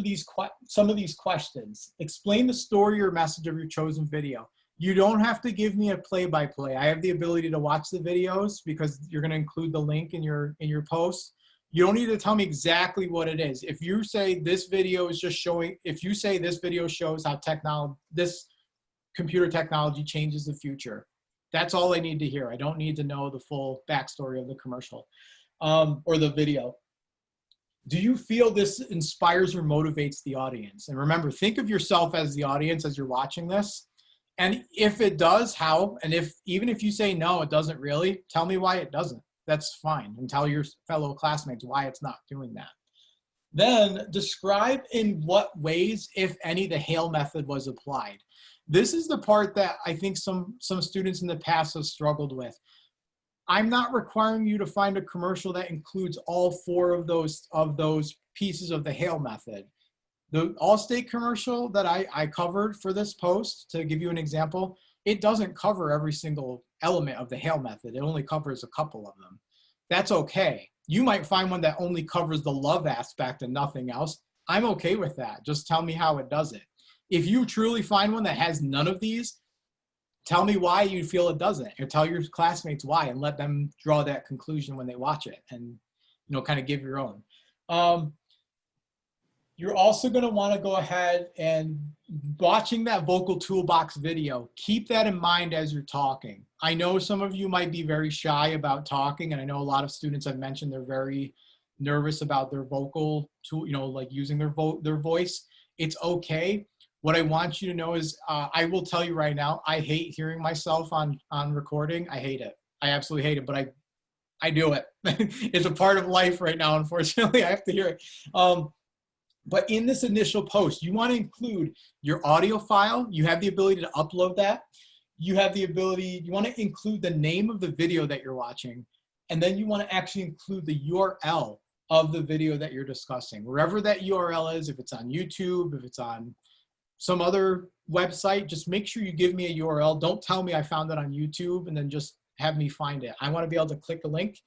some of these questions. Explain the story or message of your chosen video. You don't have to give me a play-by-play. I have the ability to watch the videos because you're going to include the link in your post. You don't need to tell me exactly what it is. If you say this video is just showing, if you say this video shows how this computer technology changes the future, that's all I need to hear. I don't need to know the full backstory of the commercial or the video. Do you feel this inspires or motivates the audience? And remember, think of yourself as the audience as you're watching this. And if it does, how? And even if you say no, it doesn't really, tell me why it doesn't. That's fine. And tell your fellow classmates why it's not doing that. Then describe in what ways, if any, the HAIL method was applied. This is the part that I think some students in the past have struggled with. I'm not requiring you to find a commercial that includes all 4 of those pieces of the HAIL method. The Allstate commercial that I covered for this post, to give you an example, it doesn't cover every single element of the HAIL method. It only covers a couple of them. That's okay. You might find one that only covers the love aspect and nothing else. I'm okay with that. Just tell me how it does it. If you truly find one that has none of these, tell me why you feel it doesn't, or tell your classmates why, and let them draw that conclusion when they watch it, and kind of give your own. You're also going to want to go ahead and watching that vocal toolbox video, keep that in mind as you're talking. I know some of you might be very shy about talking, and I know a lot of students I've mentioned they're very nervous about their vocal tool, like using their voice. It's okay. What I want you to know is I will tell you right now, I hate hearing myself on recording. I hate it. I absolutely hate it, but I do it. It's a part of life right now, unfortunately. I have to hear it. But in this initial post, you want to include your audio file. You have the ability to upload that. You want to include the name of the video that you're watching. And then you want to actually include the URL of the video that you're discussing. Wherever that URL is, if it's on YouTube, if it's on some other website, just make sure you give me a URL. Don't tell me I found it on YouTube and then just have me find it. I want to be able to click a link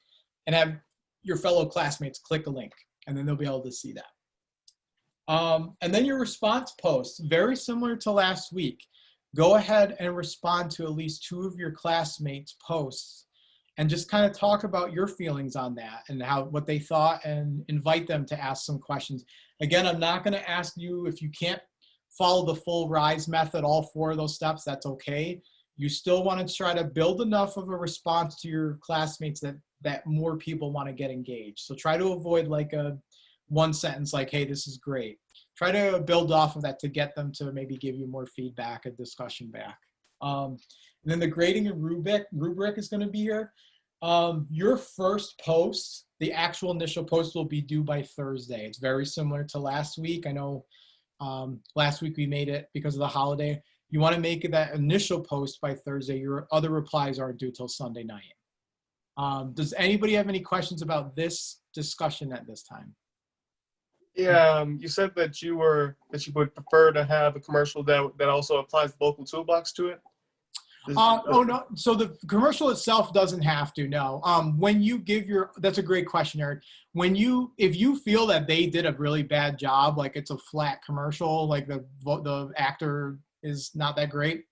and have your fellow classmates click a link, and then they'll be able to see that. And then your response post, very similar to last week. Go ahead and respond to at least 2 of your classmates' posts and just kind of talk about your feelings on that and what they thought, and invite them to ask some questions. Again, I'm not going to ask you if you can't follow the full RISE method, all 4 of those steps, that's okay. You still want to try to build enough of a response to your classmates that more people want to get engaged. So try to avoid like a one sentence like, hey, this is great. Try to build off of that to get them to maybe give you more feedback, a discussion back. And then the grading and rubric is going to be here. Your first post, the actual initial post, will be due by Thursday. It's very similar to last week. I know last week we made it because of the holiday. You want to make that initial post by Thursday. Your other replies aren't due till Sunday night. Does anybody have any questions about this discussion at this time? Yeah, you said that you would prefer to have a commercial that also applies the vocal toolbox to it. Oh no, so the commercial itself doesn't have to, no. When you give that's a great question, Eric. If you feel that they did a really bad job, like it's a flat commercial, like the actor is not that great,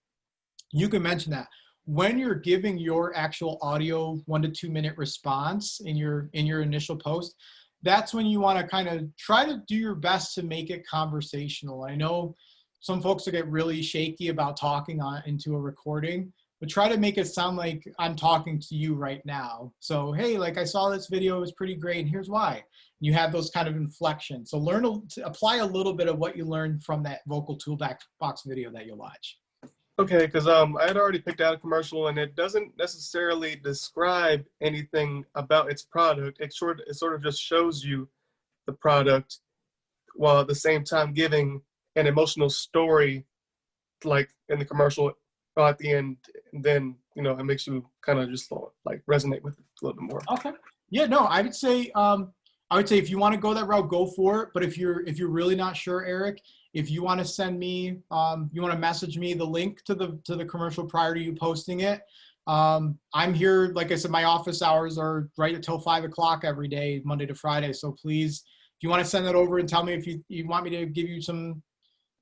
you can mention that. When you're giving your actual audio 1 to 2 minute response in your initial post, that's when you want to kind of try to do your best to make it conversational. I know some folks will get really shaky about talking into a recording, but try to make it sound like I'm talking to you right now. So, hey, like I saw this video, it was pretty great, and here's why. You have those kind of inflections. So apply a little bit of what you learned from that vocal toolbox video that you'll watch. Okay, because I had already picked out a commercial, and it doesn't necessarily describe anything about its product. It sort of just shows you the product, while at the same time giving an emotional story, like in the commercial at the end. And then it makes you kind of just like resonate with it a little bit more. Okay. Yeah. No, I would say if you want to go that route, go for it. But if you're really not sure, Eric, if you want to send me, you want to message me the link to the commercial prior to you posting it. I'm here, like I said, my office hours are right until 5 o'clock every day, Monday to Friday. So please, if you want to send that over and tell me if you want me to give you some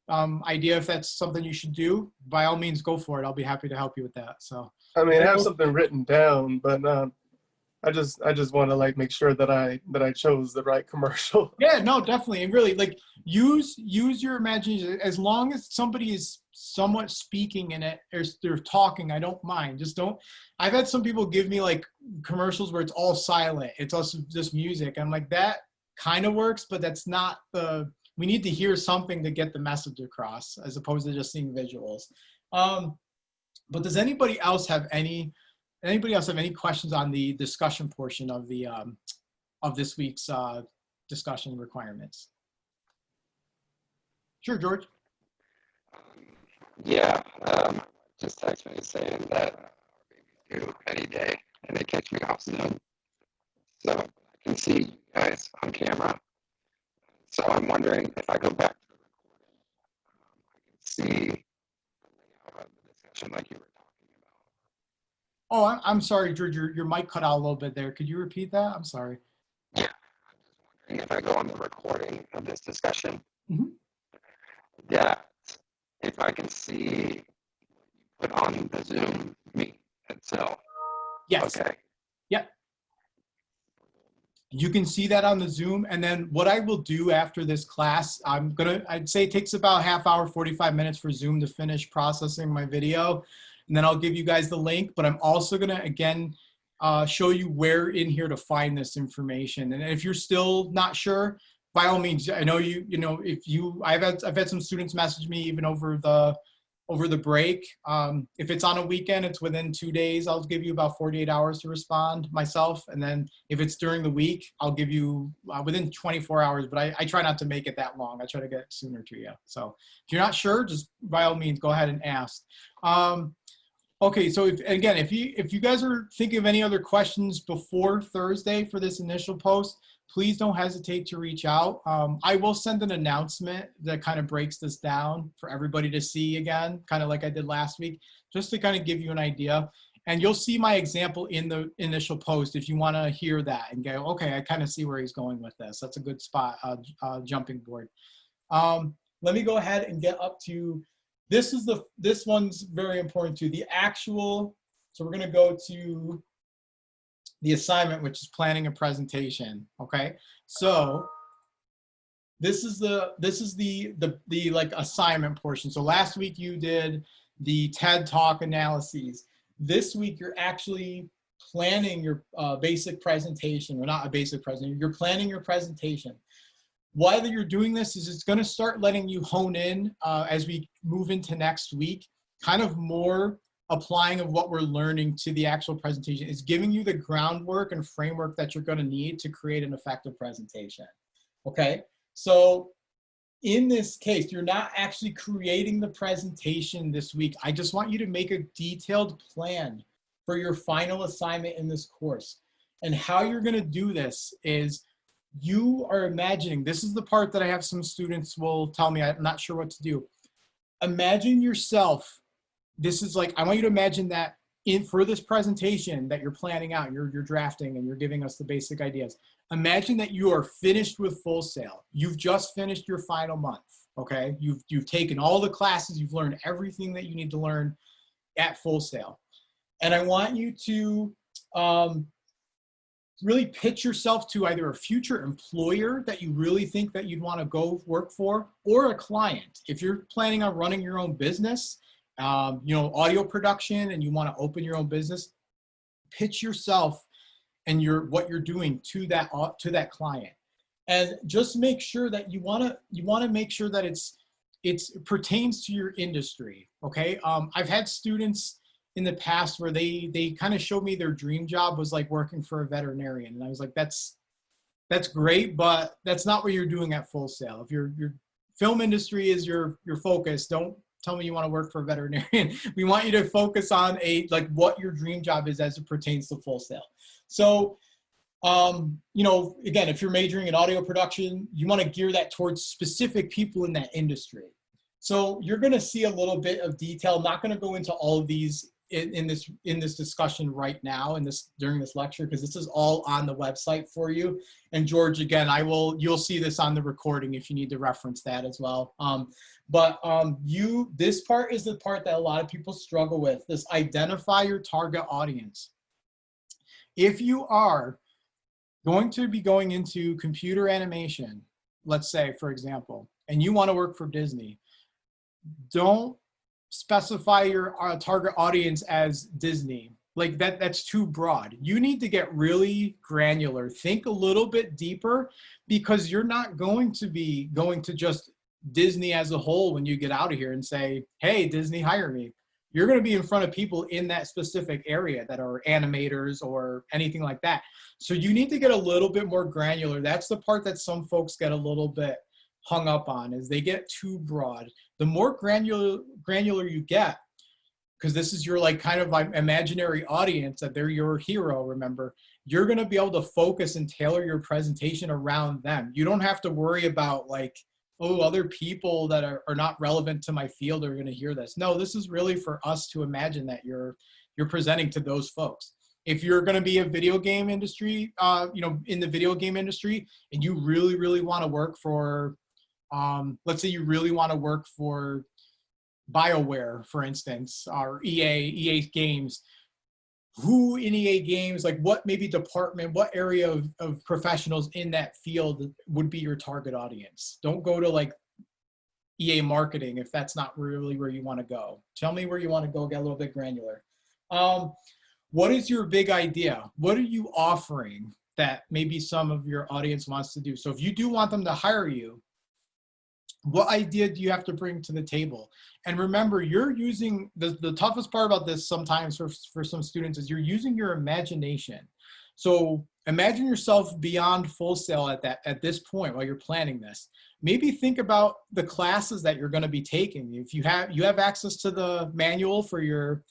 idea if that's something you should do, by all means, go for it. I'll be happy to help you with that. So I mean, I have something written down, but I just want to like make sure that I chose the right commercial. Yeah, no, definitely. And really, like, use your imagination. As long as somebody is somewhat speaking in it, or they're talking, I don't mind. Just don't. I've had some people give me like commercials where it's all silent. It's also just music. I'm like, that kind of works, but that's not we need to hear something to get the message across, as opposed to just seeing visuals. But does anybody else have any questions on the discussion portion of the of this week's discussion requirements? Sure, George. Yeah, just text me saying that our baby's due any day, and they catch me off Zoom, so I can see you guys on camera. So I'm wondering if I go back to the recording, I can see the layout of the discussion like you were talking about. Oh, I'm sorry, George. Your mic cut out a little bit there. Could you repeat that? I'm sorry. Yeah, I'm just wondering if I go on the recording of this discussion, that if I can see what you put on the Zoom meet itself. Yes. Okay. Yep. You can see that on the Zoom. And then what I will do after this class, I'd say it takes about half hour, 45 minutes for Zoom to finish processing my video. And then I'll give you guys the link, but I'm also gonna, again, show you where in here to find this information. And if you're still not sure, by all means, I know I've had some students message me even over the break. If it's on a weekend, it's within 2 days. I'll give you about 48 hours to respond myself. And then if it's during the week, I'll give you within 24 hours, but I try not to make it that long. I try to get it sooner to you. So if you're not sure, just by all means, go ahead and ask. Okay, so if you guys are thinking of any other questions before Thursday for this initial post, please don't hesitate to reach out. I will send an announcement that kind of breaks this down for everybody to see again, kind of like I did last week, just to kind of give you an idea. And you'll see my example in the initial post if you want to hear that and go, okay, I kind of see where he's going with this. That's a good spot, jumping board. Let me go ahead and get up to, this one's very important too, the actual, so we're going to go to the assignment, which is planning a presentation. Okay. So this is the like assignment portion. So last week you did the TED Talk analyses. This week you're actually planning your basic presentation, or not a basic presentation, you're planning your presentation. Why you're doing this is it's going to start letting you hone in as we move into next week, kind of more applying of what we're learning to the actual presentation. Is giving you the groundwork and framework that you're going to need to create an effective presentation. Okay, so in this case, you're not actually creating the presentation this week. I just want you to make a detailed plan for your final assignment in this course. And how you're going to do this is you are imagining, this is the part that I have some students will tell me I'm not sure what to do. Imagine yourself, this is like, I want you to imagine that for this presentation that you're planning out, you're drafting and you're giving us the basic ideas. Imagine that you are finished with Full Sail. You've just finished your final month, okay? You've taken all the classes, you've learned everything that you need to learn at Full Sail. And I want you to really pitch yourself to either a future employer that you really think that you'd want to go work for, or a client. If you're planning on running your own business, you know, audio production, and you want to open your own business, pitch yourself and what you're doing to that client. And just make sure that you want to make sure that it pertains to your industry. Okay. I've had students in the past where they kind of showed me their dream job was like working for a veterinarian. And I was like, that's great, but that's not what you're doing at Full Sail. If your film industry is your focus, don't tell me you want to work for a veterinarian. We want you to focus on like what your dream job is as it pertains to Full Sail. So, you know, again, if you're majoring in audio production, you want to gear that towards specific people in that industry. So you're going to see a little bit of detail. I'm not going to go into all of these in this discussion right now during this lecture, because this is all on the website for you. And George, again, you'll see this on the recording if you need to reference that as well. This part is the part that a lot of people struggle with, this identify your target audience. If you are going to be going into computer animation, let's say, for example, and you want to work for Disney, don't specify your target audience as Disney. Like that's too broad. You need to get really granular. Think a little bit deeper, because you're not going to be going to just Disney as a whole when you get out of here and say, hey, Disney, hire me. You're going to be in front of people in that specific area that are animators or anything like that. So you need to get a little bit more granular. That's the part that some folks get a little bit hung up on, is they get too broad. The more granular you get, because this is your like kind of imaginary audience, that they're your hero, remember, you're going to be able to focus and tailor your presentation around them. You don't have to worry about like, oh, other people that are not relevant to my field are going to hear this. No, this is really for us to imagine that you're presenting to those folks. If you're going to be a video game industry, you know, in the video game industry, and you really, really want to work for, let's say you really want to work for BioWare, for instance, or EA Games, who in EA Games, like what maybe department, what area of professionals in that field would be your target audience? Don't go to like EA marketing if that's not really where you want to go. Tell me where you want to go, get a little bit granular. What is your big idea? What are you offering that maybe some of your audience wants to do? So if you do want them to hire you, what idea do you have to bring to the table? And remember, you're using, the toughest part about this sometimes for some students is you're using your imagination. So imagine yourself beyond Full Sail at this point while you're planning this. Maybe think about the classes that you're going to be taking. If you have access to the manual for your,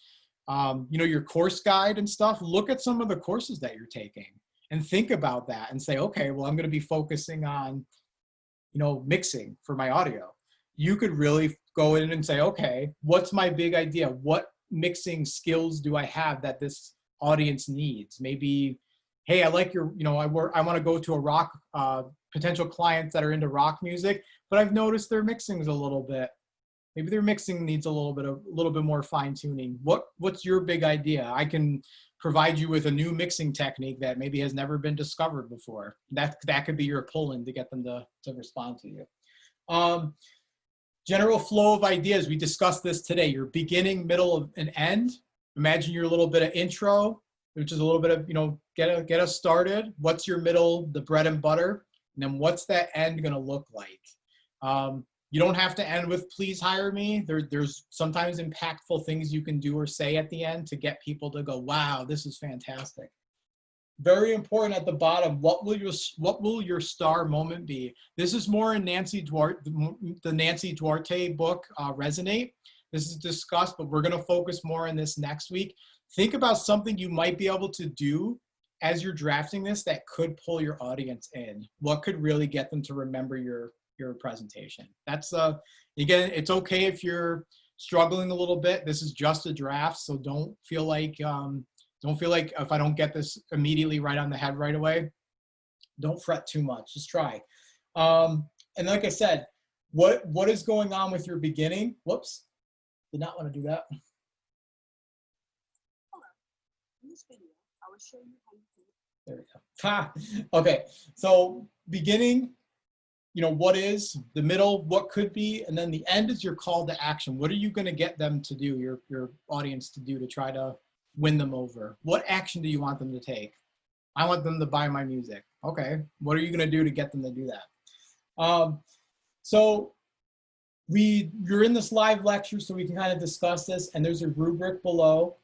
you know, your course guide and stuff, look at some of the courses that you're taking and think about that and say, okay, well, I'm going to be focusing on, mixing for my audio. You could really go in and say, okay, what's my big idea? What mixing skills do I have that this audience needs? Maybe, hey, I like your, I want to go to a rock, potential clients that are into rock music, but I've noticed their mixing's a little bit, maybe their mixing needs a little bit more fine tuning. What's your big idea? I can provide you with a new mixing technique that maybe has never been discovered before. That could be your pull-in to get them to respond to you. General flow of ideas. We discussed this today. Your beginning, middle, and end. Imagine your little bit of intro, which is a little bit of, get us started. What's your middle, the bread and butter? And then what's that end gonna look like? You don't have to end with please hire me. There's sometimes impactful things you can do or say at the end to get people to go, wow, this is fantastic. Very important at the bottom, what will your star moment be? This is more in Nancy Duarte, the Nancy Duarte book, Resonate. This is discussed, but we're gonna focus more on this next week. Think about something you might be able to do as you're drafting this that could pull your audience in. What could really get them to remember your presentation? That's again, it's okay if you're struggling a little bit. This is just a draft, so don't feel like if I don't get this immediately right on the head right away, don't fret too much. Just try. And like I said, what is going on with your beginning? Whoops, did not want to do that. In this video, I will show you how you can. There we go. Ha. Okay, so beginning, what is the middle, what could be, and then the end is your call to action. What are you going to get them to do, your audience to do to try to win them over? What action do you want them to take? I want them to buy my music. Okay, what are you going to do to get them to do that? So you're in this live lecture, so we can kind of discuss this, and there's a rubric below.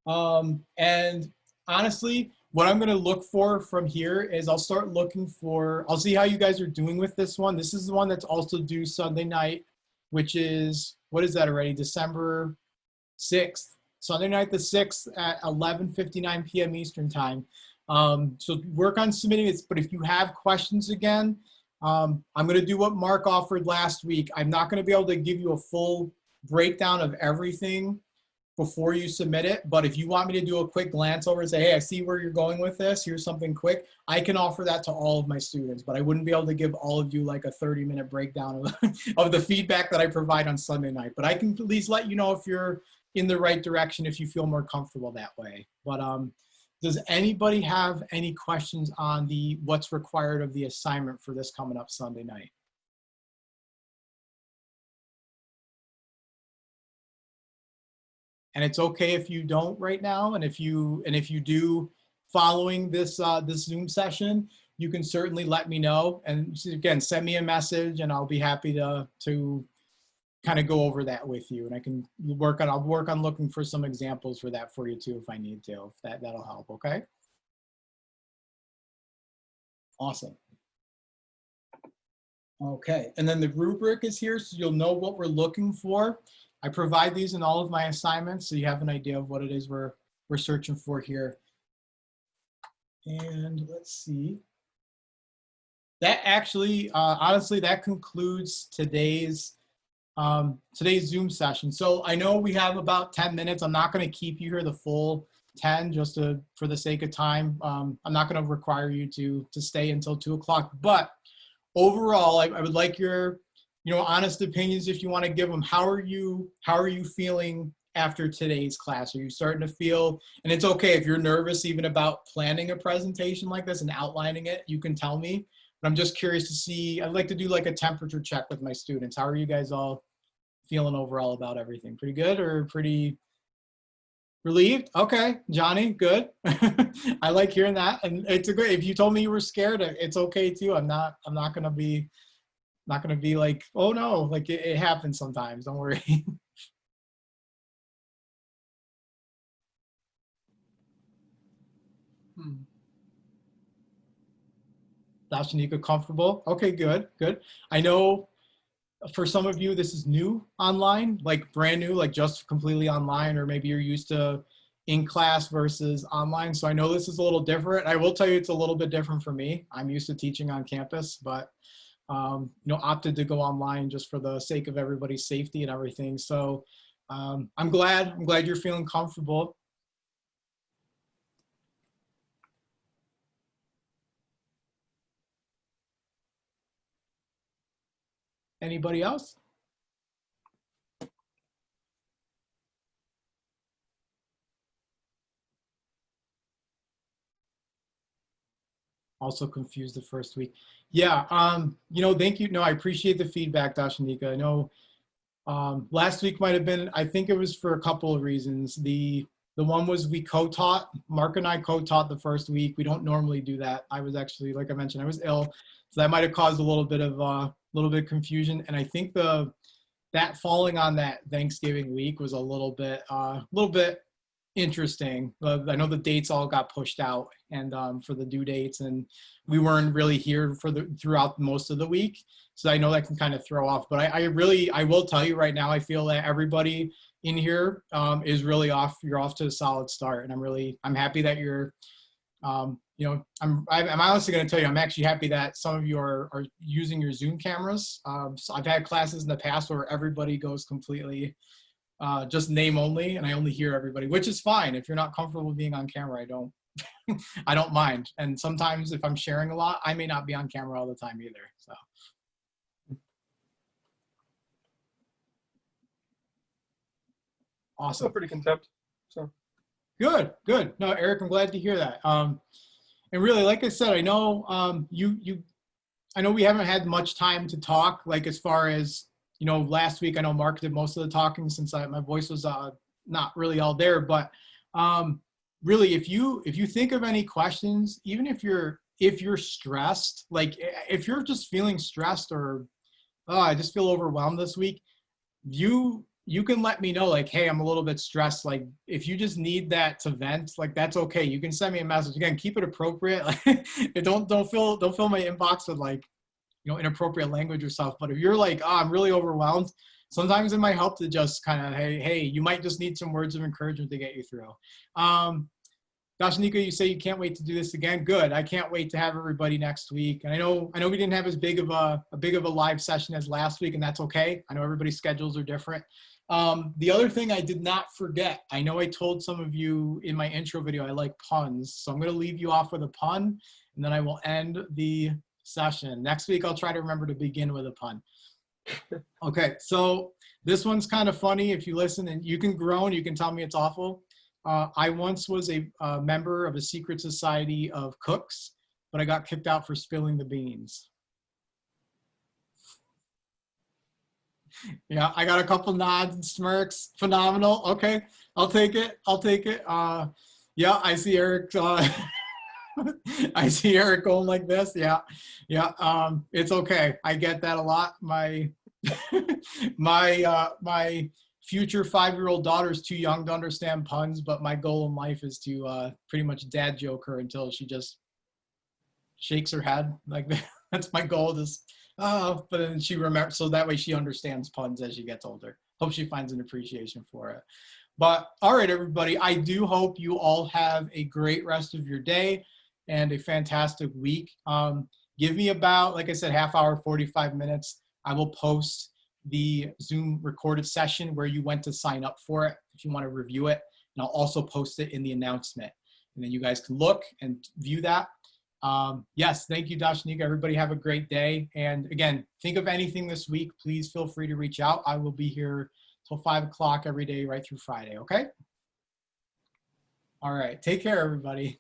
And honestly, what I'm going to look for from here is I'll start looking for, I'll see how you guys are doing with this one. This is the one that's also due Sunday night, which is, what is that already? December 6th. Sunday night the 6th at 11:59 p.m. Eastern time. So work on submitting it, but if you have questions again, I'm going to do what Mark offered last week. I'm not going to be able to give you a full breakdown of everything before you submit it, but if you want me to do a quick glance over and say, hey, I see where you're going with this, here's something quick, I can offer that to all of my students, but I wouldn't be able to give all of you like a 30-minute breakdown of the feedback that I provide on Sunday night, but I can at least let you know if you're in the right direction, if you feel more comfortable that way. But does anybody have any questions on what's required of the assignment for this coming up Sunday night? And it's okay if you don't right now. And if you do following this this Zoom session, you can certainly let me know. And again, send me a message and I'll be happy to kind of go over that with you. And I'll work on looking for some examples for that for you too, if I need to, if that'll help. Okay. Awesome. Okay. And then the rubric is here, so you'll know what we're looking for. I provide these in all of my assignments, so you have an idea of what it is we're searching for here. And let's see. That actually, honestly, that concludes today's Zoom session. So I know we have about 10 minutes. I'm not going to keep you here the full 10 just for the sake of time. I'm not going to require you to stay until 2 o'clock. But overall, I would like your honest opinions if you want to give them. How are you feeling after today's class? Are you starting to feel, and it's okay if you're nervous even about planning a presentation like this and outlining it, you can tell me. But I'm just curious to see, I'd like to do like a temperature check with my students. How are you guys all feeling overall about everything? Pretty good or pretty relieved? Okay, Johnny, good. I like hearing that. And it's a good, if you told me you were scared, it's okay too. I'm not gonna be like, oh no, like it happens sometimes, don't worry. Dashanika, comfortable? Okay, good. I know for some of you, this is new online, like brand new, like just completely online, or maybe you're used to in class versus online. So I know this is a little different. I will tell you it's a little bit different for me. I'm used to teaching on campus, but opted to go online just for the sake of everybody's safety and everything. So I'm glad you're feeling comfortable. Anybody else? Also confused the first week. Yeah, thank you. No, I appreciate the feedback, Dashanika. I know last week might have been, I think it was for a couple of reasons. The one was we co-taught, Mark and I co-taught the first week. We don't normally do that. I was actually, like I mentioned, I was ill. So that might have caused a little bit of confusion. And I think that falling on that Thanksgiving week was a little bit interesting. I know the dates all got pushed out and for the due dates, and we weren't really here throughout most of the week. So I know that can kind of throw off, but I will tell you right now, I feel that everybody in here is really off. You're off to a solid start, and I'm happy that you're, I'm honestly going to tell you, I'm actually happy that some of you are using your Zoom cameras. So I've had classes in the past where everybody goes completely just name only, and I only hear everybody, which is fine. If you're not comfortable being on camera, I don't mind. And sometimes if I'm sharing a lot, I may not be on camera all the time either. So. Awesome. Still pretty content. So. Good. No, Eric, I'm glad to hear that. And really, like I said, I know I know we haven't had much time to talk, like as far as, last week, I know Mark did most of the talking since my voice was not really all there, but really, if you think of any questions, even if you're stressed, like if you're just feeling stressed or, oh, I just feel overwhelmed this week, you can let me know, like, hey, I'm a little bit stressed. Like, if you just need that to vent, like, that's okay. You can send me a message. Again, keep it appropriate. Like, don't fill my inbox with like, inappropriate language or stuff. But if you're like, oh, I'm really overwhelmed, sometimes it might help to just kind of, hey, you might just need some words of encouragement to get you through. Dashanika, you say you can't wait to do this again. Good. I can't wait to have everybody next week. And I know we didn't have as big of a live session as last week, and that's okay. I know everybody's schedules are different. The other thing I did not forget, I know I told some of you in my intro video I like puns, so I'm going to leave you off with a pun, and then I will end the session. Next week, I'll try to remember to begin with a pun. Okay, so this one's kind of funny. If you listen, and you can groan, you can tell me it's awful. I once was a member of a secret society of cooks, but I got kicked out for spilling the beans. Yeah, I got a couple nods and smirks. Phenomenal. Okay, I'll take it. Yeah, I see Eric. I see Eric going like this. Yeah. It's okay. I get that a lot. My my future 5-year-old daughter is too young to understand puns, but my goal in life is to pretty much dad joke her until she just shakes her head. Like, that's my goal. But then she remembers, so that way she understands puns as she gets older. Hope she finds an appreciation for it. But all right, everybody, I do hope you all have a great rest of your day and a fantastic week. Give me about, like I said, half hour, 45 minutes. I will post the Zoom recorded session where you went to sign up for it if you want to review it. And I'll also post it in the announcement. And then you guys can look and view that. Yes, thank you, Dashanika. Everybody have a great day. And again, think of anything this week, please feel free to reach out. I will be here till 5 o'clock every day, right through Friday, okay? All right, take care, everybody.